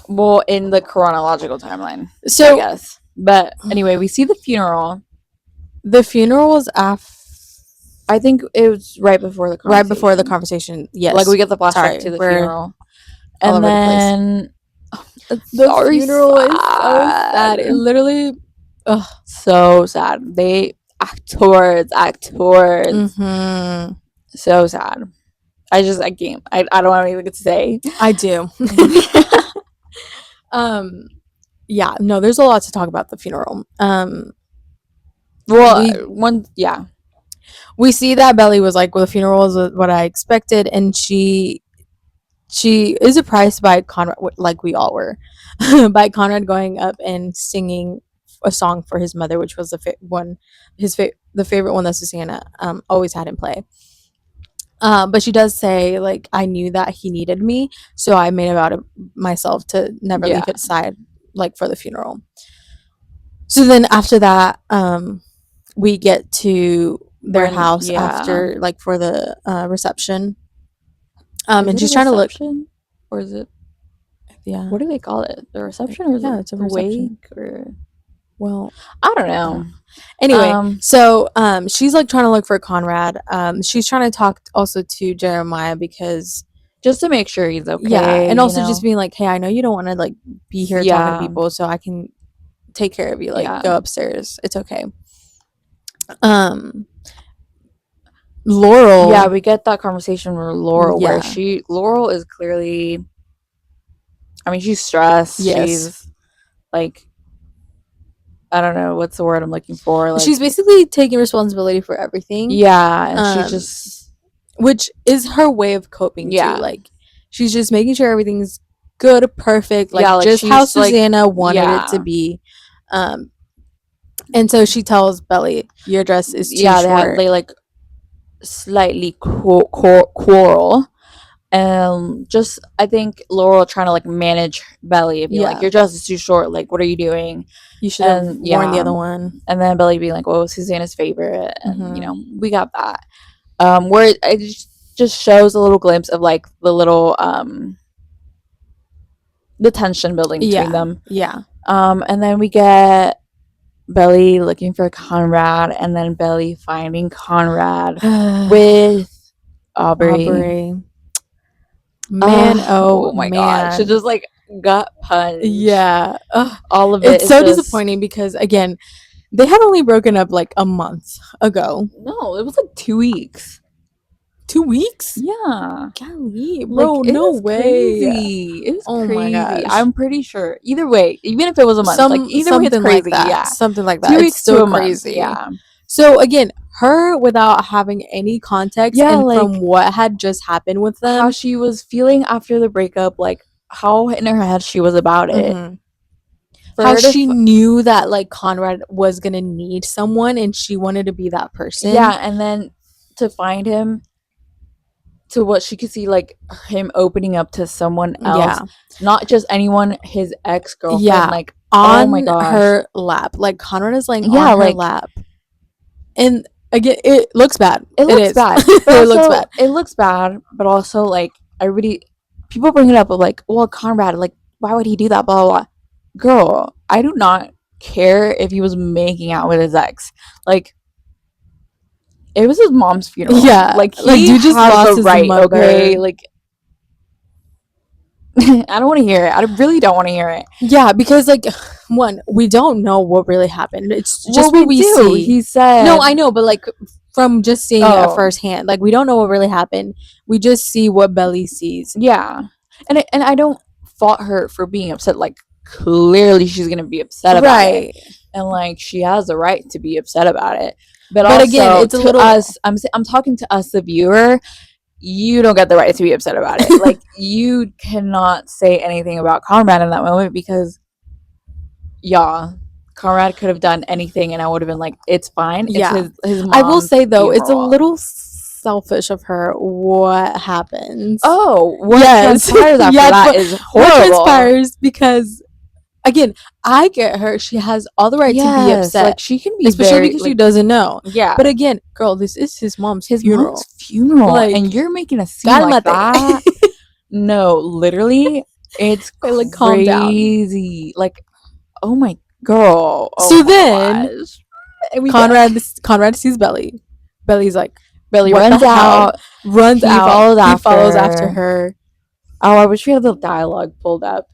Well, in the chronological timeline, so I guess. But anyway, we see the funeral. The funeral was I think it was right before the conversation. Right before the conversation. Yes. Like we get the flashback to the funeral. And all then the funeral is so sad. It literally so sad. They actors. Mm-hmm. So sad. I can't. I don't have anything to say. I do. Yeah, no, there's a lot to talk about the funeral. We see that Belly was like, well, the funeral was what I expected, and she is surprised by Conrad, like we all were, by Conrad going up and singing a song for his mother, which was the favorite one that Susannah always had him play. But she does say, like, I knew that he needed me, so I made about it myself to never leave his side, like, for the funeral. So then after that, we get to their house after, like, for the reception. And she's trying to look. Or is it? Yeah. What do they call it? The reception, or is it's a reception? Wake, or well, I don't know. Anyway, so she's like trying to look for Conrad. She's trying to talk also to Jeremiah because just to make sure he's okay. Yeah, and also just being like, hey, I know you don't want to like be here talking to people, so I can take care of you. Like, go upstairs. It's okay. Laurel. Yeah, we get that conversation with Laurel where Laurel is clearly, I mean, she's stressed. Yes. She's like, I don't know what's the word I'm looking for. Like, she's basically taking responsibility for everything. Yeah, and she just, which is her way of coping too. Like, she's just making sure everything's good, perfect, like just how Susannah wanted it to be. And so she tells Belly, "Your dress is too short." They like slightly quarrel. Just I think Laurel trying to like manage Belly and be like, your dress is too short, like what are you doing? You should have worn the other one. And then Belly being like, well, Susannah's favorite, and you know, we got that. Where it just shows a little glimpse of like the little the tension building between them. And then we get Belly looking for Conrad, and then Belly finding Conrad with Aubrey. Man, oh my god, she just like gut punch. Yeah, all of it. It's so disappointing because again, they had only broken up like a month ago. No, it was like 2 weeks. 2 weeks? Yeah. Golly, bro, like, no way. Crazy. It was crazy. My gosh. I'm pretty sure. Either way, even if it was a month, like either way, it's crazy. Like that. Yeah, something like that. 2 weeks to a crazy. Month. Yeah. So again, her without having any context, and like, from what had just happened with them, how she was feeling after the breakup, like how in her head she was about it. How she knew that like Conrad was gonna need someone, and she wanted to be that person. Yeah, and then to find him, to what she could see, like him opening up to someone else, not just anyone, his ex-girlfriend, like on oh my gosh, her lap. Like Conrad is laying on her lap, and again, it looks bad. It looks bad. It looks bad. It looks bad, but also like people bring it up of like, well, Conrad, like why would he do that? Blah blah blah. Girl, I do not care if he was making out with his ex. Like, it was his mom's funeral. Yeah, like he just lost his right. Mother. Okay, like I don't want to hear it. I really don't want to hear it. Yeah, because like, one, we don't know what really happened. It's just what we see. He said, no, I know, but like from just seeing it firsthand, like we don't know what really happened. We just see what Belly sees. Yeah, and I don't fault her for being upset. Like, clearly she's gonna be upset about it, and like she has the right to be upset about it. But also, again, it's a little us. I'm talking to us, the viewer. You don't get the right to be upset about it. Like, you cannot say anything about Conrad in that moment because, Conrad could have done anything, and I would have been like, "It's fine." It's his mom's I will say though, funeral. It's a little selfish of her. What happens? Oh, what transpires after that is horrible. What transpires because again, I get her. She has all the right to be upset. Like, she can be especially because she doesn't know. Yeah. But again, girl, this is his mom's funeral. Mom's funeral. Like, and you're making a scene like that. No, literally, it's crazy. Like, calm down. Like, oh my girl. Oh so my then gosh. Conrad sees Belly. Belly's like, Belly runs out. He follows after her. Oh, I wish we had the dialogue pulled up.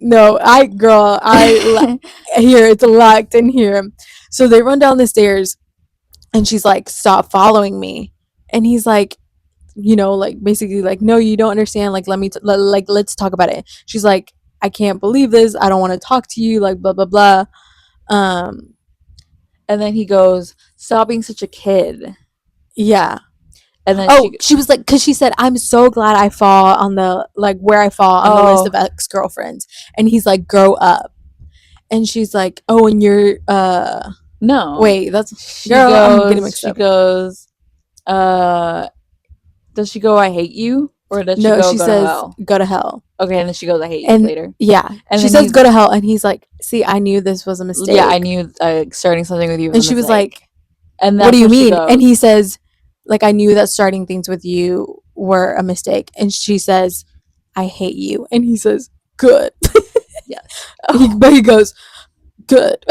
No, here, it's locked in here. So they run down the stairs and she's like, stop following me. And he's like, you know, like, basically like, no, you don't understand. Like, let's talk about it. She's like, I can't believe this. I don't want to talk to you. Like, blah, blah, blah. And then he goes, stop being such a kid. Yeah. And then she was like, because she said, I'm so glad I fall on the, like, where I fall on the list of ex-girlfriends. And he's like, grow up. And she's like, oh, and you're, no. Wait, that's, girl, I'm getting mixed up. She goes, does she go, I hate you? Or does she go, she says, go to hell. Okay, and then she goes, I hate you later. Yeah. And she says, go to hell. And he's like, see, I knew this was a mistake. Yeah, I knew starting something with you was and she was like, and what do you mean? And he says, like, I knew that starting things with you were a mistake. And she says, I hate you. And he says, good. Yes. But he goes, good.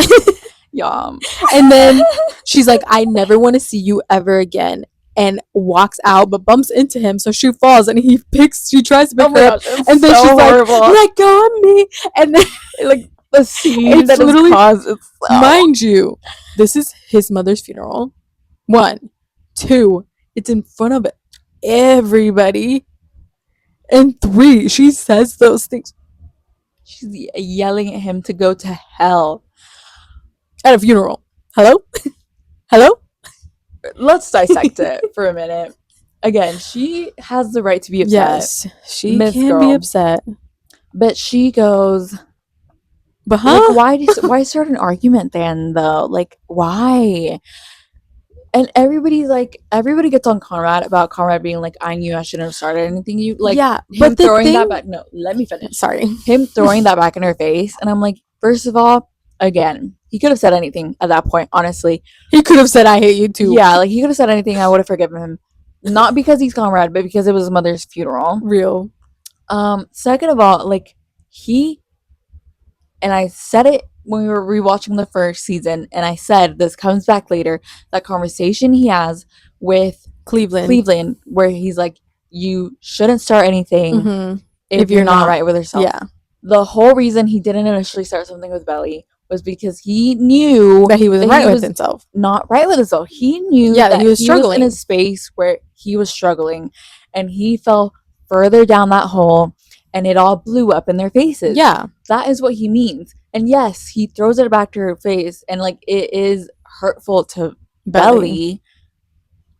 Yum. And then she's like, I never want to see you ever again. And walks out, but bumps into him. So she falls and she tries to pick her up. And then she's horrible. Like, let go of me. And then, like, the scene that literally caused, mind you, this is his mother's funeral. 1, 2, it's in front of everybody. And 3, she says those things. She's yelling at him to go to hell at a funeral. Hello? Let's dissect it for a minute. Again, she has the right to be upset. Yes, she can be upset. But she goes, but like, why start an argument then, though? Like, why? And everybody gets on Conrad about Conrad being like, I knew I shouldn't have started anything. You like, yeah, him throwing that back. No, let me finish. Sorry, him throwing that back in her face, and I'm like, first of all, again, he could have said anything at that point. Honestly, he could have said, "I hate you too." Yeah, like, he could have said anything. I would have forgiven him, not because he's Conrad, but because it was his mother's funeral. Real. Second of all, like, and I said it when we were rewatching the first season, and I said this comes back later. That conversation he has with Cleveland, where he's like, "You shouldn't start anything if you're not right with yourself." Yeah. The whole reason he didn't initially start something with Belly was because he knew that he wasn't right with himself. Not right with himself. He knew that he was struggling in a space where he was struggling, and he fell further down that hole, and it all blew up in their faces. Yeah, that is what he means. And yes, he throws it back to her face, and like, it is hurtful to Belly.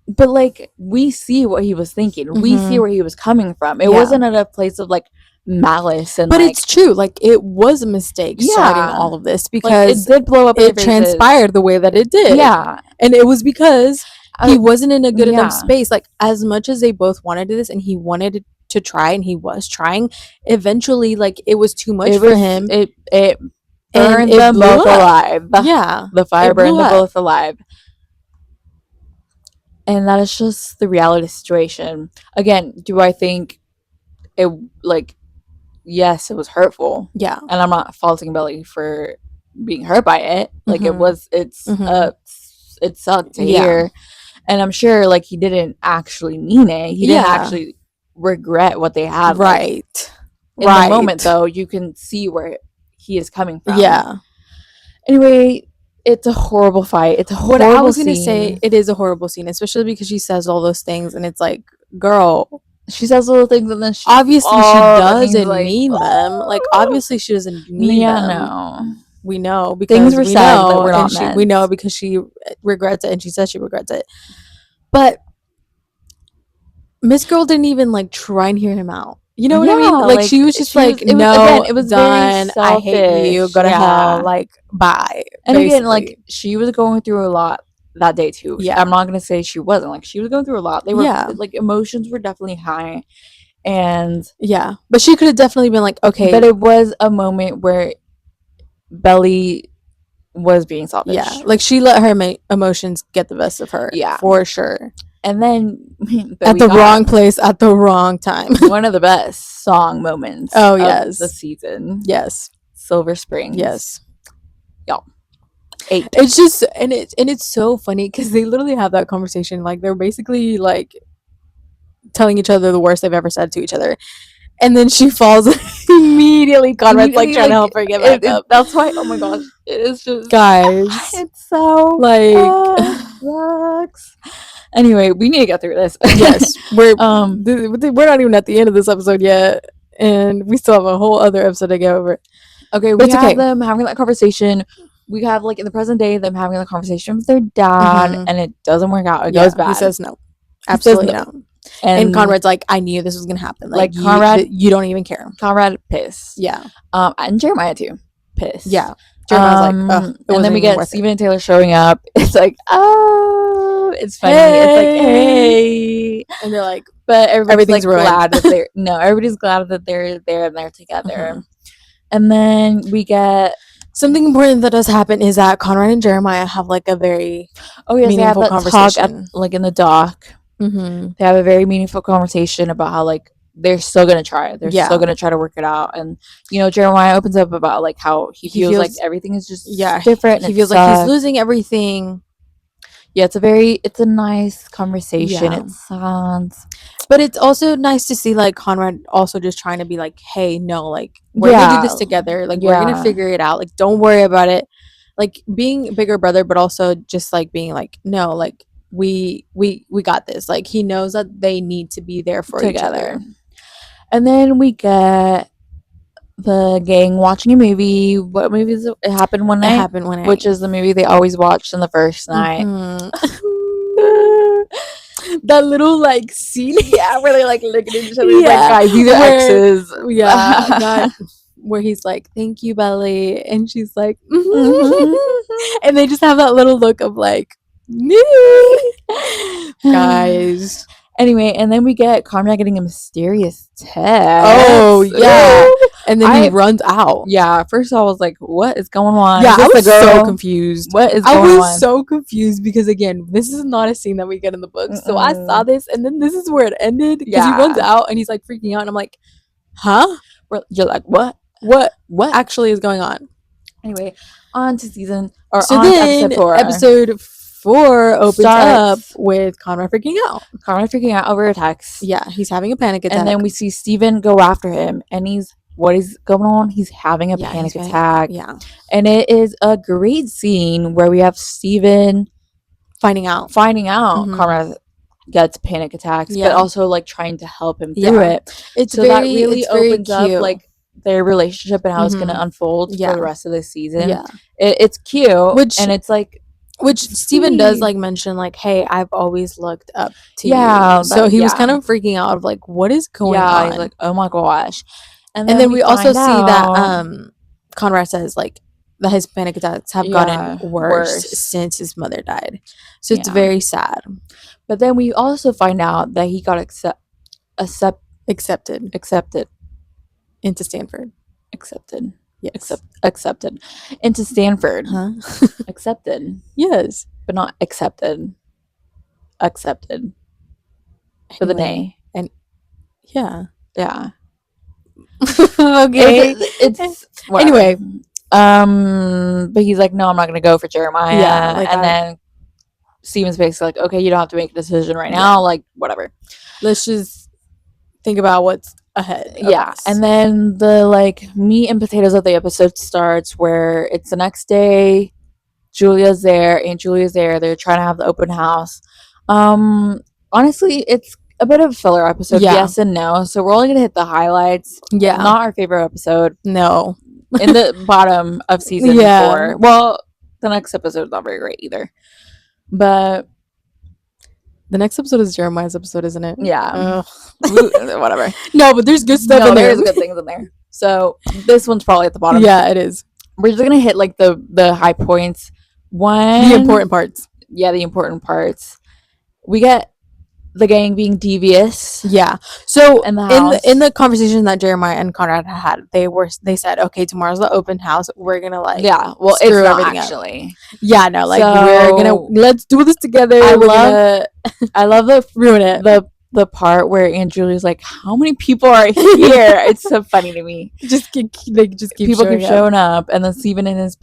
But like, we see what he was thinking. We see where he was coming from. It wasn't at a place of like malice, and but like, it's true, like, it was a mistake starting all of this, because like, it did blow up. It transpired the way that it did. Yeah, and it was because he wasn't in a good enough space. Like, as much as they both wanted this, and he wanted to try, and he was trying, eventually, like, it was too much for him. It burned them both alive. Yeah, the fire burned them both alive. And that is just the reality situation. Again, do I think it, like, yes, it was hurtful. Yeah. And I'm not faulting Belly for being hurt by it. Like, it sucked to hear. And I'm sure, like, he didn't actually mean it. He didn't actually regret what they had. Right. Like, in the moment, though, you can see where he is coming from. Yeah. Anyway, it's a horrible fight. It's a horrible scene. What I was going to say, it is a horrible scene, especially because she says all those things, and it's like, girl, she says little things, and then she obviously she doesn't mean them. Like, obviously she doesn't mean them. No. We know because things were said that were not meant. We know because she regrets it, and she says she regrets it. But Miss Girl didn't even like try and hear him out. You know what I mean? Like, she was just like, no, it was done. I hate you. Go to hell. Like, bye. And basically, again, like, she was going through a lot that day too. Yeah, I'm not gonna say she wasn't. Like, she was going through a lot. They were like, emotions were definitely high, and but she could have definitely been like, okay. But it was a moment where Belly was being selfish. Yeah, like she let her emotions get the best of her. Yeah, for sure. And then at the wrong place at the wrong time. One of the best song moments. Oh yes, of the season. Yes, Silver Springs. Yes, y'all. 8. It's just and it's so funny because they literally have that conversation. Like they're basically like telling each other the worst they've ever said to each other. And then she falls immediately. Conrad's like trying to help her get back up. That's why, oh my gosh, it is just, guys, it's so like sucks. Anyway, we need to get through this. Yes, we're not even at the end of this episode yet, and we still have a whole other episode to get over. Okay, we have them having that conversation. We have, like, in the present day, them having a conversation with their dad, and it doesn't work out. It goes bad. He says no. Absolutely no. And Conrad's like, I knew this was gonna happen. Like Conrad, you don't even care. Conrad pissed. Yeah. And Jeremiah too. Pissed. Yeah. Jeremiah's like, and then we get Steven and Taylor showing up. It's like, oh, it's funny. Hey. It's like, hey, and they're like, but everybody's like glad that they're everybody's glad that they're there and they're together. And then we get something important that does happen is that Conrad and Jeremiah have like a very meaningful conversation, like in the dock. They have a very meaningful conversation about how like they're still gonna try. They're still gonna try to work it out. And Jeremiah opens up about like how he feels like everything is just different. He feels like he's losing everything. Yeah, it's a nice conversation. It sounds, but it's also nice to see like Conrad also just trying to be like, hey, no, like we're gonna do this together. Like we're gonna figure it out. Like don't worry about it. Like being bigger brother, but also just like being like, no, like we got this. Like he knows that they need to be there for each other. And then we get the gang watching a movie. What movie is it? It happened one night. Which is the movie they always watched in the first night. That little like scene, where they like looking at each other. Like, guys, these are exes. Where he's like, "Thank you, Belly," and she's like, and they just have that little look of like, guys. Anyway, and then we get Conrad getting a mysterious text. Oh yeah, and then he runs out. Yeah, first I was like, "What is going on?" Yeah, I was so confused. What is going on? I was so confused because again, this is not a scene that we get in the book. So I saw this, and then this is where it ended because he runs out and he's like freaking out, and I'm like, "Huh?" You're like, "What? What actually is going on?" Anyway, on to episode 4 opens up with Conrad freaking out. Over a text. Yeah, he's having a panic attack. And then we see Steven go after him, and what is going on? He's having a panic attack. Yeah. And it is a great scene where we have Steven finding out Conrad gets panic attacks, but also like trying to help him through it. That really opens up like their relationship and how it's going to unfold for the rest of the season. Yeah. It's cute. And it's like, which Steven does like mention like, hey, I've always looked up to you. So he was kind of freaking out of like, what is going on? He's like, oh my gosh. And then we also see that Conrad says like that his panic attacks have gotten worse since his mother died. So it's very sad. But then we also find out that he got accepted into Stanford. Accepted. Yes. Accepted into Stanford. Huh? Accepted. Yes. But not accepted. Accepted. With an A. And yeah. Okay. It's anyway. But he's like, no, I'm not gonna go for Jeremiah. Yeah. And then Steven's basically like, okay, you don't have to make a decision right now. Like, whatever. Let's just think about what's ahead. And then the like meat and potatoes of the episode starts where it's the next day. Julia's there. They're trying to have the open house. Honestly, it's a bit of a filler episode, yes and no. So we're only gonna hit the highlights. Yeah, not our favorite episode. No, in the bottom of season 4. Well, the next episode is not very great either. But the next episode is Jeremiah's episode, isn't it? Yeah. Whatever. No, but there's good stuff in there. There's good things in there. So this one's probably at the bottom. Yeah, it is. We're just gonna hit like the high points. The important parts. Yeah, the important parts. We get the gang being devious. Yeah. So in the house. in the conversation that Jeremiah and Conrad had, they said, okay, tomorrow's the open house. We're gonna like it's not everything actually. Yeah, no, like we're gonna let's do this together. I love the ruin it. The part where Aunt Julie's like, how many people are here? It's so funny to me. Just keep showing up, and then Steven in his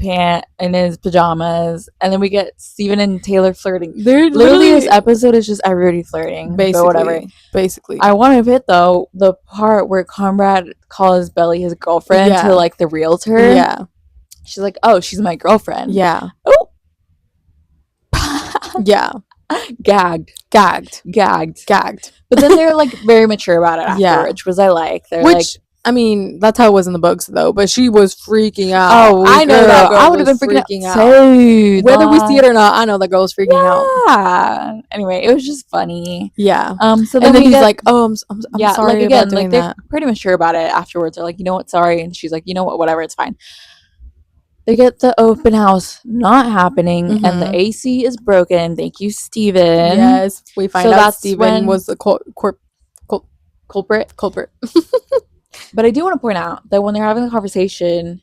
pajamas, and then we get Steven and Taylor flirting. They're literally this episode is just everybody flirting. Basically. But whatever. Basically. I want to hit though the part where Conrad calls Belly his girlfriend to like the realtor. Yeah. She's like, oh, she's my girlfriend. Yeah. Oh. Yeah. Gagged. But then they're like very mature about it afterwards, which was I like. They're like, I mean, that's how it was in the books though. But she was freaking out. Oh, I know that girl. I would have been freaking out. Whether we see it or not, I know that girl was freaking out. Yeah. Anyway, it was just funny. Yeah. So then he's like, "Oh, I'm sorry." Like again, like they're pretty mature about it afterwards. They're like, "You know what? Sorry," and she's like, "You know what? Whatever. It's fine." They get the open house not happening, and the AC is broken. Thank you, Steven. Yes, we find out Steven was the culprit. But I do want to point out that when they're having the conversation,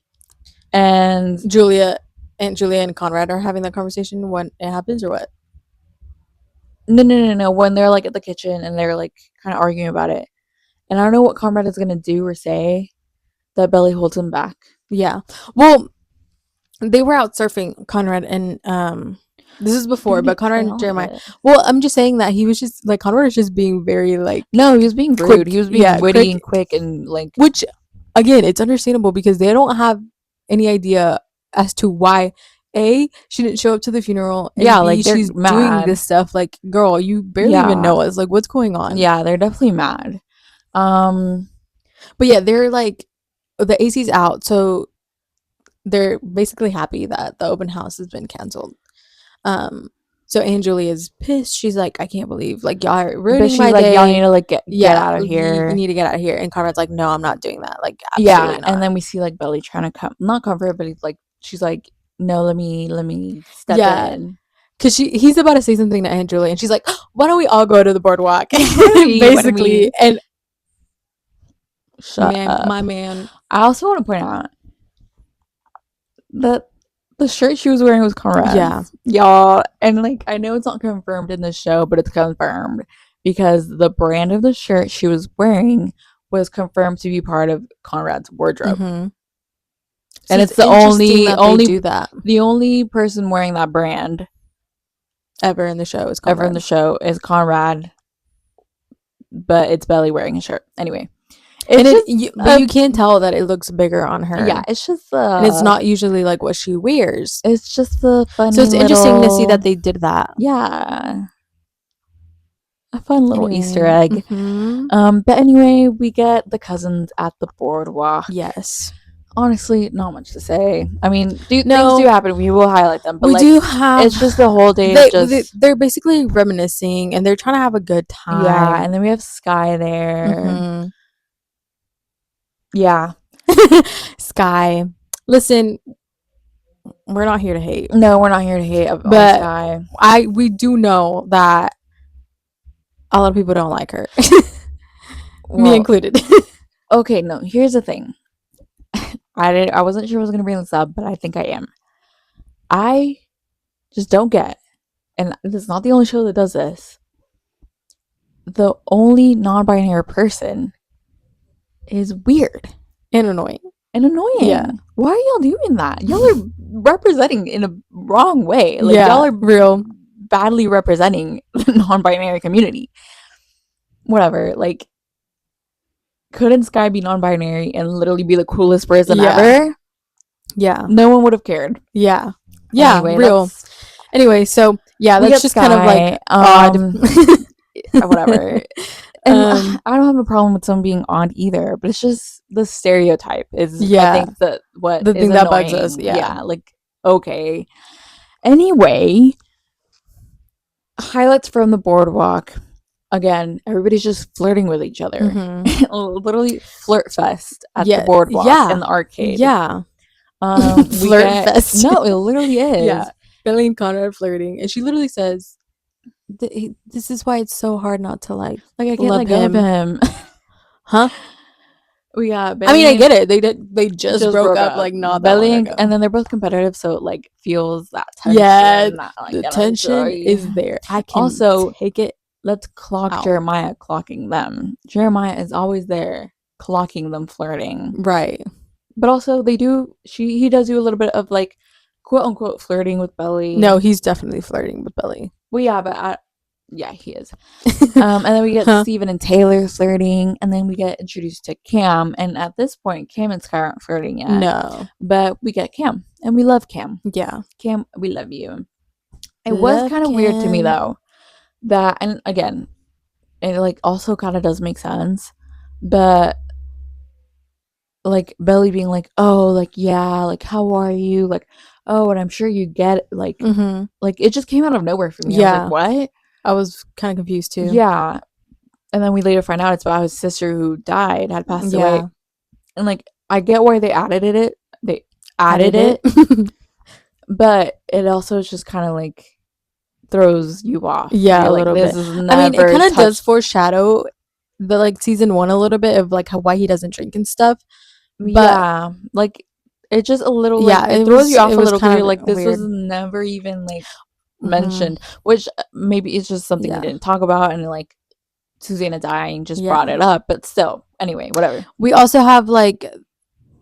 and Aunt Julia and Conrad are having that conversation when it happens, or what? No. When they're like at the kitchen and they're like kind of arguing about it, and I don't know what Conrad is gonna do or say, that Belly holds him back. Yeah. Well, they were out surfing, Conrad and this is before, but Conrad and Jeremiah. Well, I'm just saying that he was just like, Conrad was just being very like, no, he was being rude. Quick. He was being witty and quick and like, which again, it's understandable because they don't have any idea as to why A, she didn't show up to the funeral, and B, like she's doing this stuff. Like, girl, you barely even know us. Like, what's going on? Yeah, they're definitely mad. But yeah, they're like, the AC's out, so they're basically happy that the open house has been canceled. So Aunt Julie is pissed. She's like, I can't believe like y'all are ruining my day. Y'all need to like get out of here. You need to get out of here. And Conrad's like, no, I'm not doing that. Like, absolutely not. And then we see like Belly trying to not comfort, but he's like, she's like, no, let me step in. Cause he's about to say something to Aunt Julie, and she's like, why don't we all go to the boardwalk? Basically, and shut up. My man. I also want to point out that the shirt she was wearing was Conrad. Yeah. Y'all. And like, I know it's not confirmed in the show, but it's confirmed because the brand of the shirt she was wearing was confirmed to be part of Conrad's wardrobe. Mm-hmm. And it's the only person wearing that brand ever in the show is Conrad. But it's Belly wearing a shirt. Anyway. But you can tell that it looks bigger on her. Yeah, it's just and it's not usually like what she wears. It's just the funny. So it's interesting to see that they did that. Yeah, a fun little Easter egg. Mm-hmm. But anyway, we get the cousins at the boardwalk. Yes. Honestly, not much to say. I mean, things do happen. We will highlight them. But we do have. It's just the whole day. They're basically reminiscing and they're trying to have a good time. Yeah, and then we have Sky there. Mm-hmm. Yeah. Sky. Listen, we're not here to hate. No, we're not here to hate but Sky. We do know that a lot of people don't like her. Me included. Okay, no, here's the thing. I wasn't sure I was going to bring this up, but I think I am. I just don't get, and this is not the only show that does this, the only non-binary person is weird and annoying. Yeah. Why are y'all doing that? Y'all are representing in a wrong way. Like, y'all are real badly representing the non-binary community. Whatever. Like, couldn't Sky be non-binary and literally be the coolest person ever? Yeah. No one would have cared. Yeah. Yeah. Anyway, real. Anyway, so yeah, that's just Sky, kind of like odd. Whatever. And I don't have a problem with someone being odd either, but it's just the stereotype is I think the thing that bugs us. Yeah, like, okay. Anyway, highlights from the boardwalk. Again, everybody's just flirting with each other. Mm-hmm. Literally flirt fest at the boardwalk in the arcade. Yeah. Flirt fest. No, it literally is. Yeah. Belly and Conrad flirting. And she literally says, this is why it's so hard not to like I can't love let go of him. Huh? We got Belly. I mean, I get it. They just broke up like not that long ago. And then they're both competitive, so it like feels that tension. Yeah, that, like, the tension is there. I can also take it. Let's clock out. Jeremiah clocking them. Jeremiah is always there clocking them flirting. Right. But also he does do a little bit of like quote unquote flirting with Belly. No, he's definitely flirting with Belly. Well, yeah, but yeah, he is. And then we get Steven and Taylor flirting, and then we get introduced to Cam. And at this point, Cam and Sky aren't flirting yet. No. But we get Cam, and we love Cam. Yeah. Cam, we love you. It was kind of weird to me, though, that, and again, it like also kind of does make sense, but like Belly being like, oh, like, yeah, like, how are you? Like, oh, and I'm sure you get it. Like, like it just came out of nowhere for me. Yeah. I was like, what? I was kind of confused too. Yeah. And then we later find out it's about his sister who had passed away. And like, I get why they added it. They added it. But it also is just kind of like throws you off. Yeah, a little bit. I mean, it kind of does foreshadow the like season 1 a little bit of like why he doesn't drink and stuff. But yeah, like it just a little like it throws you off a little because you're like, this was never even like mentioned, which maybe it's just something we didn't talk about, and like Susannah dying just brought it up, but still, anyway, whatever. We also have like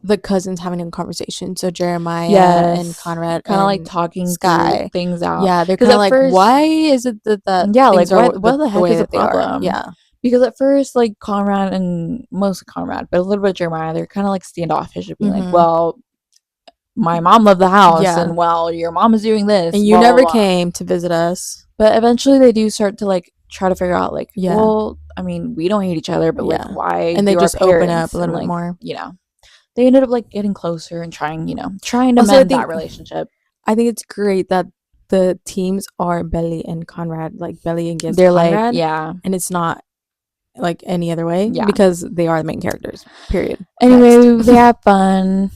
the cousins having a conversation, so Jeremiah and Conrad kind of like talking Sky things out. Yeah, they're kind of like, why is it that yeah, like what the heck is the problem? Yeah. Because at first, like, Conrad and mostly Conrad, but a little bit of Jeremiah, they're kind of like standoffish of being like, well, my mom loved the house, and well, your mom is doing this, and you never came to visit us. But eventually, they do start to like try to figure out, like, well, I mean, we don't hate each other, but like, why? And they just open up a little bit more. You know, they ended up like getting closer and trying to mend that relationship. I think it's great that the teams are Belly and Conrad, like Belly against they're Conrad, like, and it's not like any other way, because they are the main characters, period. Anyway, they have fun,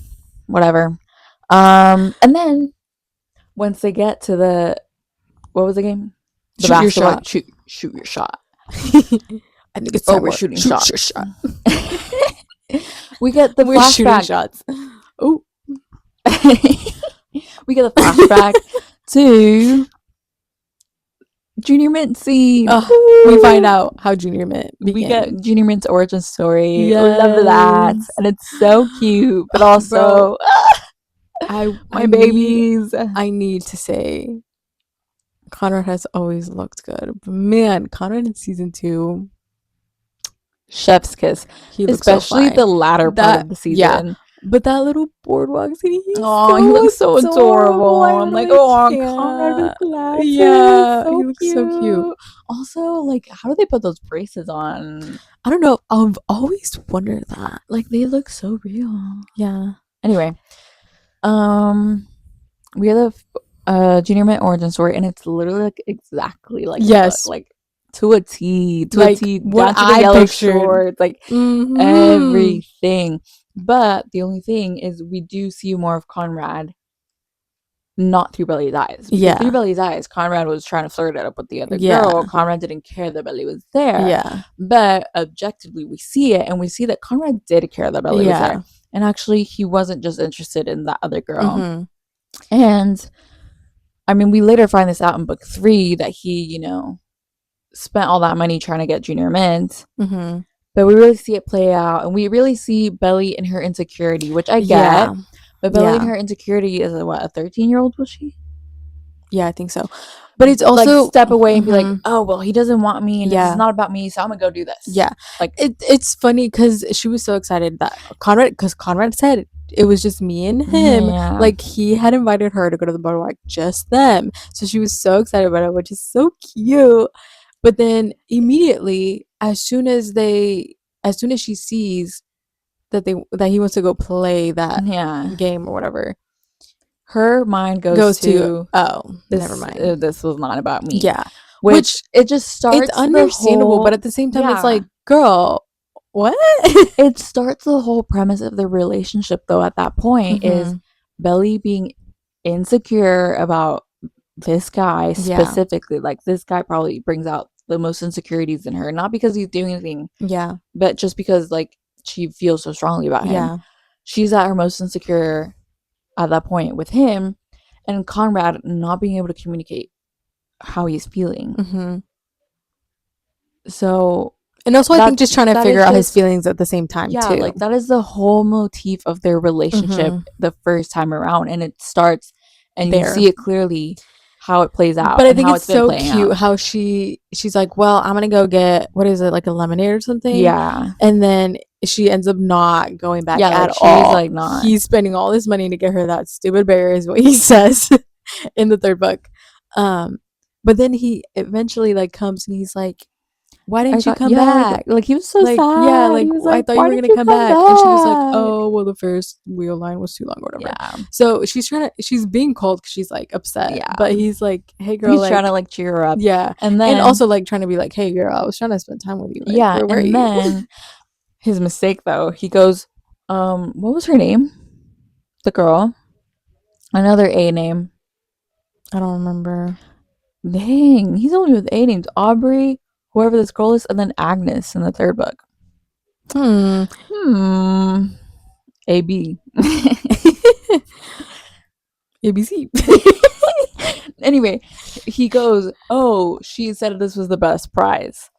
whatever. And then once they get to the, what was the game? The basketball. Shoot your shot. I think it's we're shooting shots. Your shot. We get the flashback. Shooting shots. Oh. We get the flashback to Junior Mint scene. We find out how Junior Mint began. We get Junior Mint's origin story. Yes. Love that. And it's so cute. But also, my babies. I need to say, Conrad has always looked good. But man, Conrad in season 2, chef's kiss. He looks especially so the latter part of the season. Yeah. But that little boardwalk scene, he looks so adorable. I'm like, Conrad with glasses. Yeah, he looks so cute. Also, like, how do they put those braces on? I don't know. I've always wondered that. Like, they look so real. Yeah. Anyway, we have the Junior Mint origin story, and it's literally like exactly like like to a T, like a T, down to the yellow shorts, like everything. But the only thing is, we do see more of Conrad, not through Belly's eyes. Because through Belly's eyes, Conrad was trying to flirt it up with the other girl. Conrad didn't care that Belly was there. Yeah. But objectively, we see it, and we see that Conrad did care that Belly was there. And actually, he wasn't just interested in that other girl. And, I mean, we later find this out in book 3 that he, spent all that money trying to get Junior Mint. But we really see it play out, and we really see Belly and her insecurity, which I get. But Belly and her insecurity is a 13-year-old, was she? Yeah, I think so. But it's also like, step away and be like, oh, well, he doesn't want me, and it's not about me, so I'm gonna go do this. Yeah, like it's funny because she was so excited that Conrad said it was just me and him. Like, he had invited her to go to the boardwalk, just them. So she was so excited about it, which is so cute. But then immediately, as soon as she sees that he wants to go play that game or whatever, her mind goes to never mind. This was not about me. Yeah, which it just starts. It's understandable, but at the same time, it's like, girl, what? It starts the whole premise of the relationship, though. At that point, is Belly being insecure about this guy specifically, like this guy probably brings out the most insecurities in her, not because he's doing anything, but just because like she feels so strongly about him. She's at her most insecure at that point with him, and Conrad not being able to communicate how he's feeling. So, and also I think just trying to figure out his feelings at the same time too. Like that is the whole motif of their relationship the first time around, and it starts and you see it clearly how it plays out. But I think it's so cute how she's like, well, I'm gonna go get, what is it, like a lemonade or something, and then she ends up not going back at all. Like, not, he's spending all this money to get her that stupid bear, is what he says in the third book. But then he eventually like comes and he's like, why didn't you come back? Like he was so sad. Yeah, like, I thought you were gonna come back. And she was like, oh, well, the first wheel line was too long or whatever. So she's being cold because she's like upset. But he's like, hey girl, he's like, trying to like cheer her up. And also like trying to be like, hey girl, I was trying to spend time with you. Like, where and then his mistake though, he goes, what was her name? The girl, another A name. I don't remember. Dang, he's only with A names. Aubrey, whoever this girl is, and then Agnes in the third book. AB. ABC. Anyway, he goes, oh, she said this was the best prize.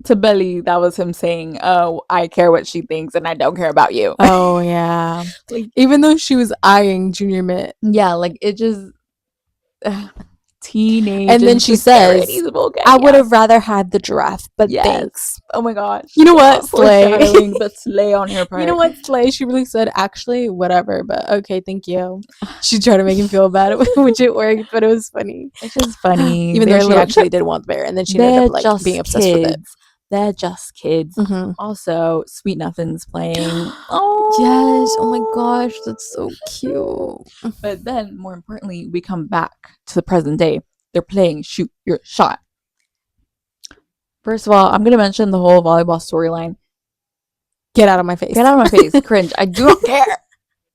To Belly, that was him saying, oh, I care what she thinks and I don't care about you. Oh, yeah. Like, even though she was eyeing Junior Mitt. Yeah, like it just... teenage, and then she says, I would have rather had the giraffe, but thanks. Oh my gosh, you know what, slay. But slay on her part. You know what, slay. She really said, actually, whatever, but okay, thank you. She tried to make him feel bad, which it worked, but it was funny. It's just funny. Even though she actually did want the bear, and then she ended up like being obsessed with it. They're just kids. Also, Sweet Nothing's playing. Oh yes! Oh my gosh, that's so cute. But then, more importantly, we come back to the present day. They're playing Shoot Your Shot. First of all, I'm gonna mention the whole volleyball storyline. Get out of my face! Get out of my face! Cringe! I do not care.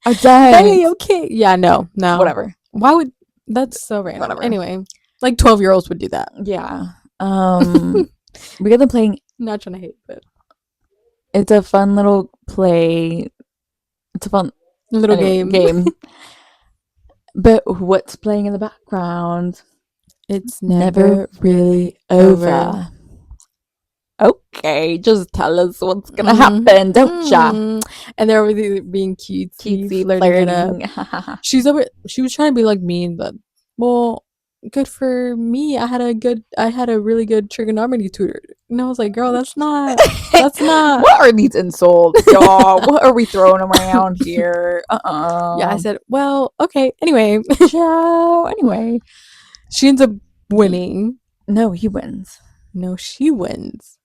I don't. Hey, okay. Yeah, no, whatever. Why would that's so random? Whatever. Anyway, like 12-year-olds would do that. Yeah. We get them playing. Not trying to hate, but it's a fun little play. It's a fun little game. But what's playing in the background? It's never really over. Okay, just tell us what's gonna happen, don't ya? And they're really being cutesy, flirting it up. She was trying to be like mean, but well, good for me. I had a really good trigonometry tutor, and I was like, girl, that's not what are these insults, y'all? What are we throwing around here? Yeah, I said, well, okay, anyway. Ciao. Anyway, she ends up winning. No, he wins. No, she wins.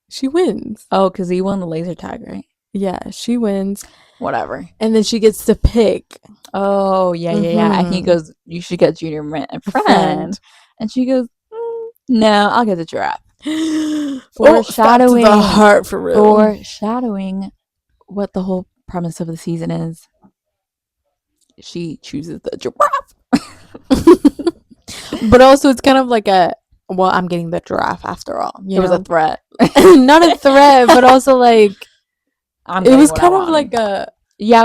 She wins. Oh, because he won the laser tag, right? Yeah, she wins. Whatever. And then she gets to pick. Oh, yeah. And he goes, you should get Junior Mitt a friend. And she goes, no, I'll get the giraffe. Foreshadowing the heart for real. Foreshadowing what the whole premise of the season is. She chooses the giraffe. But also, it's kind of like well, I'm getting the giraffe after all. It was a threat. Not a threat, but also like, it was kind of like it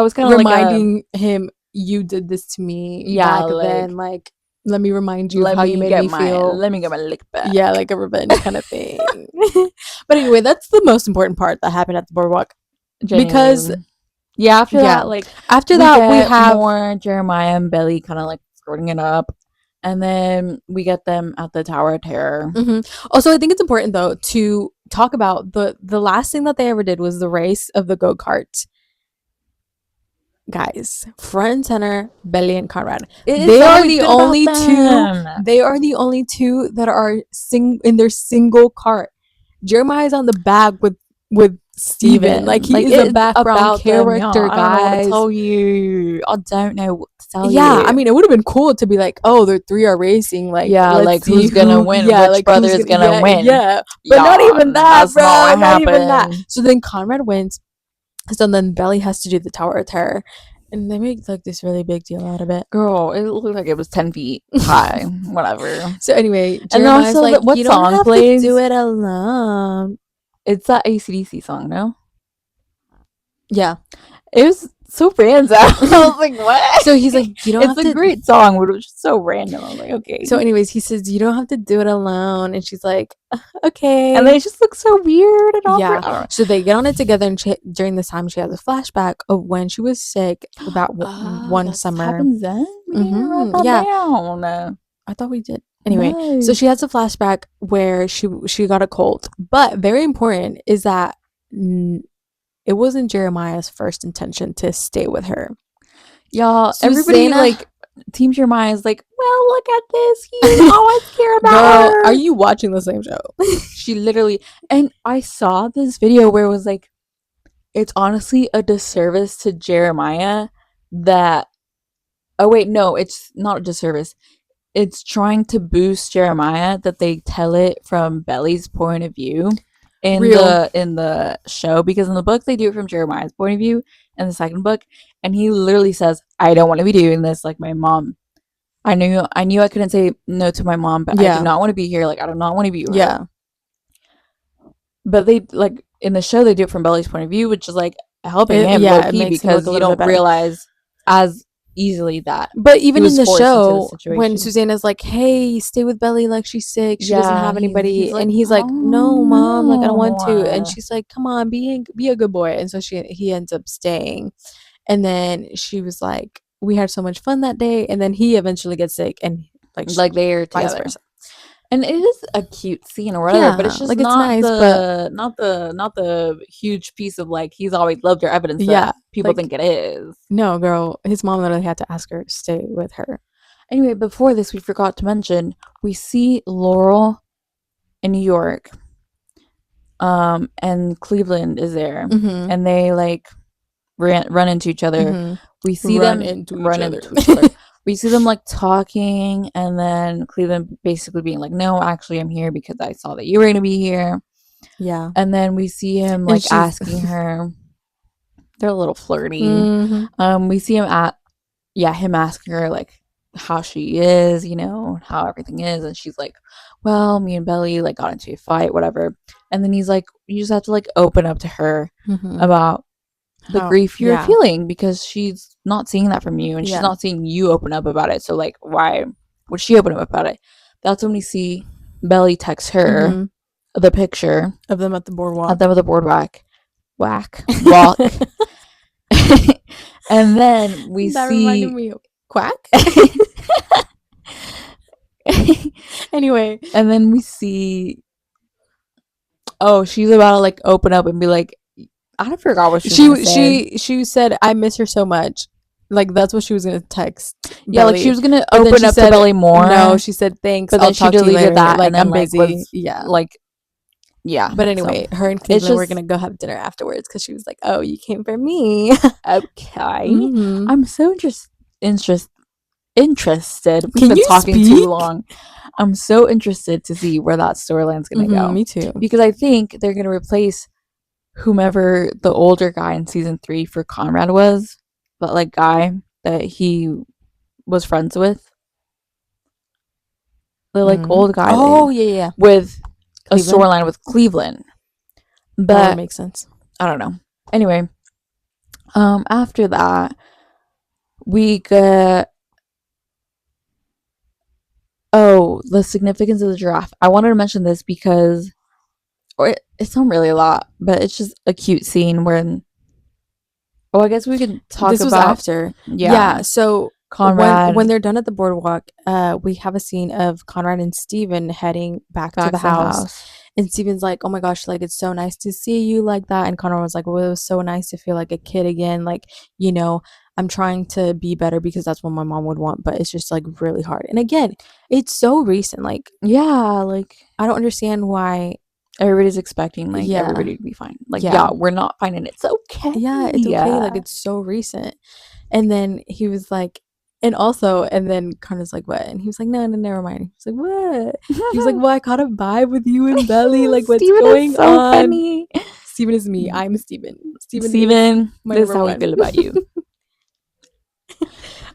was kind of reminding him, you did this to me back then. Like, let me remind you how you made me feel. Let me get my lick back. Yeah, like a revenge kind of thing. But anyway, that's the most important part that happened at the boardwalk. Genuinely. Because after that, we have more Jeremiah and Belly kind of like skirting it up. And then we get them at the Tower of Terror. Also, I think it's important, though, to talk about the last thing that they ever did was the race of the go-kart. Guys, front and center, Belly and Conrad. They are the only two. They are the only two that are in their single cart. Jeremiah's on the back with Steven. Like, he is a background character, guys. I tell you, I don't know what to tell you. Yeah, I mean, it would have been cool to be like, oh, the three are racing. Like, like who's gonna win? Yeah, which brother is gonna win? Yeah, but not even that, bro. Not even that. So then Conrad wins. So then Belly has to do the Tower of Terror, And they make like this really big deal out of it. Girl, it looked like it was 10 feet high. Whatever. So anyway, And then Jeremiah's also, like, what you song don't have plays? to do it alone. It's that AC/DC song, no? Yeah. It was so random. I was like, what? So he's like, you don't have to. It's a great song, but it was just so random. I was like, okay. So anyways, he says, you don't have to do it alone. And she's like, okay. And they just look so weird and awkward. Yeah. So they get on it together, and during this time, she has a flashback of when she was sick about one summer. Happens then? We didn't write that down. I thought we did. Anyway, so she has a flashback where she got a cold. But very important is that it wasn't Jeremiah's first intention to stay with her. Y'all, everybody like Team Jeremiah is like, well, look at this. You always care about her. Are you watching the same show? She literally, and I saw this video where it was like, it's honestly a disservice to Jeremiah that, oh wait, no, it's not a disservice. It's trying to boost Jeremiah that they tell it from Belly's point of view in the show, because in the book they do it from Jeremiah's point of view in the second book, and he literally says, I don't want to be doing this, like my mom. I knew I couldn't say no to my mom, but I do not want to be here. Like I do not want to be with her. But they like in the show they do it from Belly's point of view, which is like helping him low key, because you don't realize as easily that. But even in the show, when Susannah's like, hey, stay with Belly, like she's sick, she doesn't have anybody, and he's like, no mom, like I don't want to, and she's like, come on, be a good boy, and so he ends up staying. And then she was like, we had so much fun that day, and then he eventually gets sick, and like they're together. Vice versa. And it is a cute scene or whatever, but it's just like, not it's nice, not the huge piece of like he's always loved her evidence that people think it is. No, girl, his mom literally had to ask her to stay with her. Anyway, before this, we forgot to mention we see Laurel in New York, and Cleveland is there, and they like run into each other. We see them run into each other. We see them like talking, and then Cleveland basically being like, no, actually I'm here because I saw that you were going to be here. Yeah. And then we see him like asking her. They're a little flirty. We see him him asking her like how she is, you know, how everything is. And she's like, well, me and Belly like got into a fight, whatever. And then he's like, you just have to like open up to her about the grief you're feeling, because she's not seeing that from you, and she's not seeing you open up about it. So like, why would she open up about it? That's when we see Belly text her the picture of them at the boardwalk. Walk. And then we that see reminded me of Quack. Anyway, and then we see, oh, she's about to like open up and be like, I forgot what she said, I miss her so much. Like that's what she was gonna text. Yeah, Belly. Like she was gonna open up to Belly more. No, she said thanks. But then she deleted that. Like and then, I'm busy. But anyway, her and Cleveland were gonna go have dinner afterwards because she was like, "Oh, you came for me." Okay, I'm so interested. We've been talking too long. I'm so interested to see where that storyline's gonna go. Me too. Because I think they're gonna replace whomever the older guy in season 3 for Conrad was, but like guy that he was friends with, the like old guy. Oh yeah. With Cleveland? A storyline with Cleveland, but that makes sense. I don't know. Anyway, after that, we get the significance of the giraffe. I wanted to mention this because. It's not really a lot, but it's just a cute scene when. Oh, I guess we could talk this about. This was after. Yeah. So Conrad, when they're done at the boardwalk, we have a scene of Conrad and Steven heading back to the house. And Steven's like, oh my gosh, like it's so nice to see you like that. And Conrad was like, well, it was so nice to feel like a kid again. Like, you know, I'm trying to be better because that's what my mom would want, but it's just like really hard. And again, it's so recent. Like, like I don't understand why. Everybody's expecting like everybody to be fine. Like we're not fine and it's okay. Yeah, it's okay. Like it's so recent. And then he was like, and then Connor's like, what? And he was like, no, never mind. He's like, what? He was like, well, I caught a vibe with you and Belly. Like what's going is so on? Funny. Steven is me. I'm Steven. Steven, this is how we feel about you.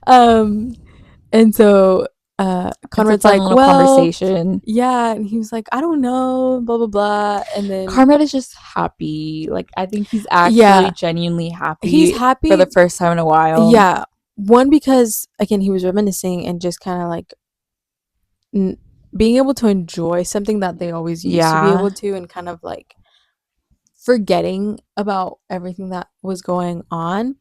And so Conrad's like, little well, conversation. Yeah, and he was like, I don't know, blah blah blah. And then Conrad is just happy. Like, I think he's actually genuinely happy. He's happy for the first time in a while. Yeah. One, because again, he was reminiscing and just kind of like being able to enjoy something that they always used to be able to, and kind of like forgetting about everything that was going on,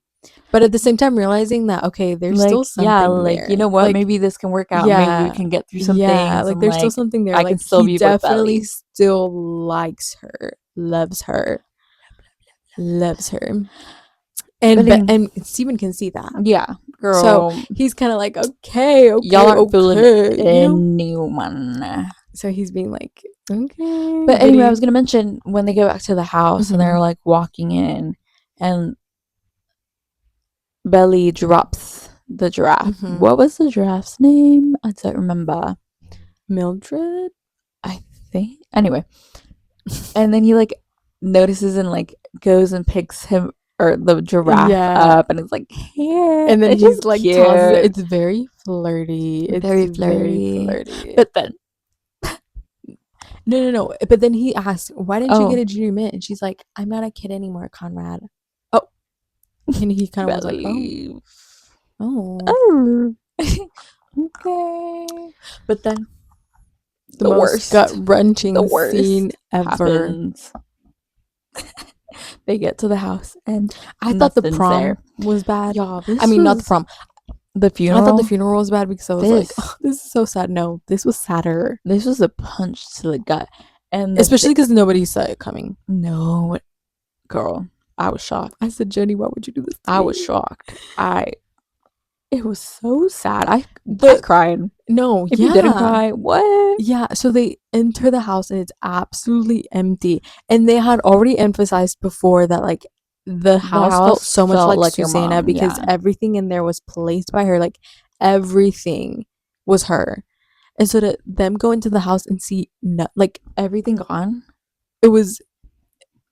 but at the same time realizing that, okay, there's like, still something there. You know what, like, maybe this can work out. Maybe we can get through some things, like and there's still something there. I like can still he be definitely with Belly. still likes her, loves her. And Steven can see that. Yeah, girl. So he's kind of like, okay, y'all aren't fooling anyone. You know? So he's being like, okay. But anyway, I was gonna mention when they go back to the house and they're like walking in, and Belly drops the giraffe. What was the giraffe's name? I don't remember. Mildred, I think. Anyway, and then he like notices and like goes and picks him or the giraffe up, and it's like, here. And then he's like, tosses it. It's very flirty. It's very flirty. But then no. But then he asked, why didn't you get a junior mint? And she's like, I'm not a kid anymore, Conrad. Oh. And he kind of was like, oh. Okay. But then the worst gut-wrenching scene ever happens. They get to the house, and I thought the prom was bad. Yeah, I mean, not the prom. The funeral. I thought the funeral was bad because I was like, oh, this is so sad. No, this was sadder. This was a punch to the gut, and especially because nobody saw it coming. No, girl, I was shocked. I said, Jenny, why would you do this to me? I was shocked. It was so sad. I cried. No, if you didn't cry, what? Yeah, so they enter the house and it's absolutely empty. And they had already emphasized before that like the house felt so much like Susannah, because everything in there was placed by her. Like everything was her. And so to them go into the house and see like everything gone, it was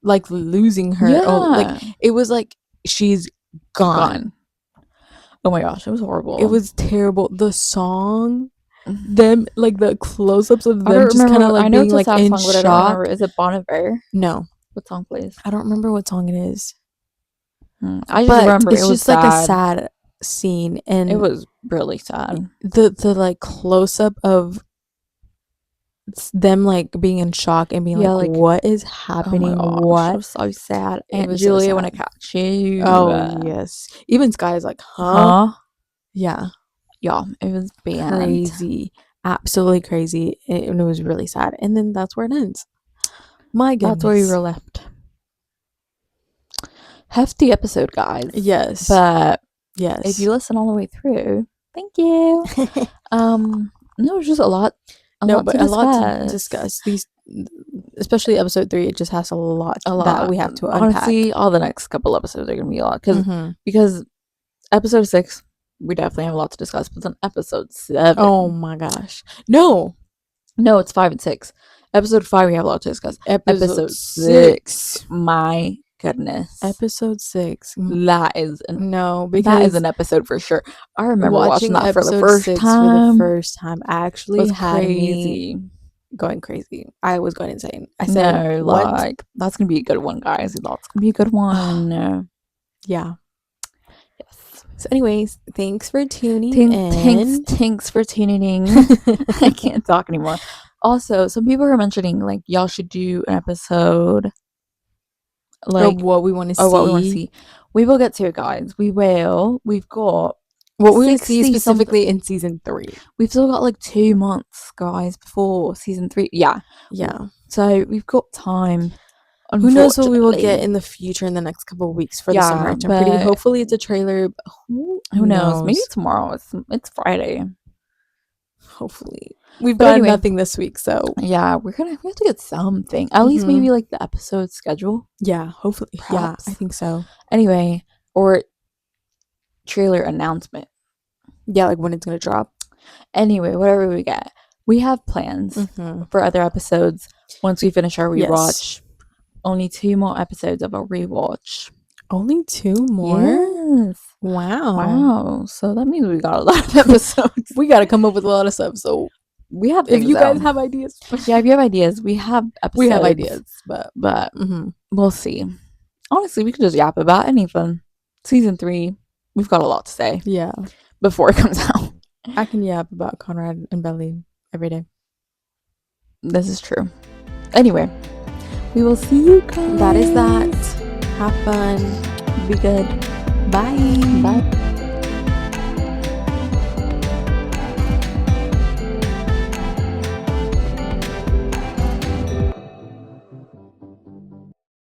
like losing her. Yeah. Like it was like she's gone. Oh my gosh, it was horrible. It was terrible. The song, them like the close-ups of them just kind of like being like in shock. Is it Bon Iver? No. What song plays? I don't remember what song it is. I just remember it's just like a sad scene, and it was really sad. The like close-up of them like being in shock and being like, what is happening? Oh what? It was so sad. And Julia, when I catch you. Oh yes. Even Sky's like, huh? Yeah. Yeah, it was bad. Crazy. Absolutely crazy. And it was really sad. And then that's where it ends. My goodness. That's where we were left. Hefty episode, guys. Yes. But yes, if you listen all the way through, thank you. No, it was just a lot to discuss. These, especially episode 3, it just has a lot that we have to unpack. Honestly, all the next couple episodes are gonna be a lot because episode 6 we definitely have a lot to discuss, but then episode 7, oh my gosh, no, it's 5 and 6. Episode 5 we have a lot to discuss. Episode 6, my goodness, episode 6, that is because that is an episode for sure. I remember watching that for the first time. Actually had crazy. Me going crazy. I was going insane. I said, no, like, that's gonna be a good one, guys. That's gonna be a good one. Yeah. Yes. So anyways, thanks for tuning in. Thanks for tuning in. I can't talk anymore. Also, some people are mentioning like y'all should do an episode like of what we want to see. We will get to it, guys. We will. We've got what we want to see specifically in season 3. We've still got like 2 months, guys, before season 3. Yeah. So we've got time. Who knows what we will get in the future in the next couple of weeks for the summer? Hopefully it's a trailer. But who knows? Maybe tomorrow. It's Friday. Hopefully. We've got nothing this week, so yeah, we have to get something. At least maybe like the episode schedule. Yeah, hopefully. Perhaps. Yeah, I think so. Anyway, or trailer announcement. Yeah, like when it's gonna drop. Anyway, whatever we get. We have plans for other episodes once we finish our rewatch. Only 2 more episodes of our rewatch. Only 2 more? Yes. Wow. So that means we got a lot of episodes. We got to come up with a lot of stuff. So we have if you guys have ideas. Yeah, if you have ideas, we have episodes. We have ideas, but we'll see. Honestly, we could just yap about anything. Season 3, we've got a lot to say. Yeah. Before it comes out. I can yap about Conrad and Belly every day. This is true. Anyway, we will see you guys. That is that. Have fun. Be good. Bye. Bye.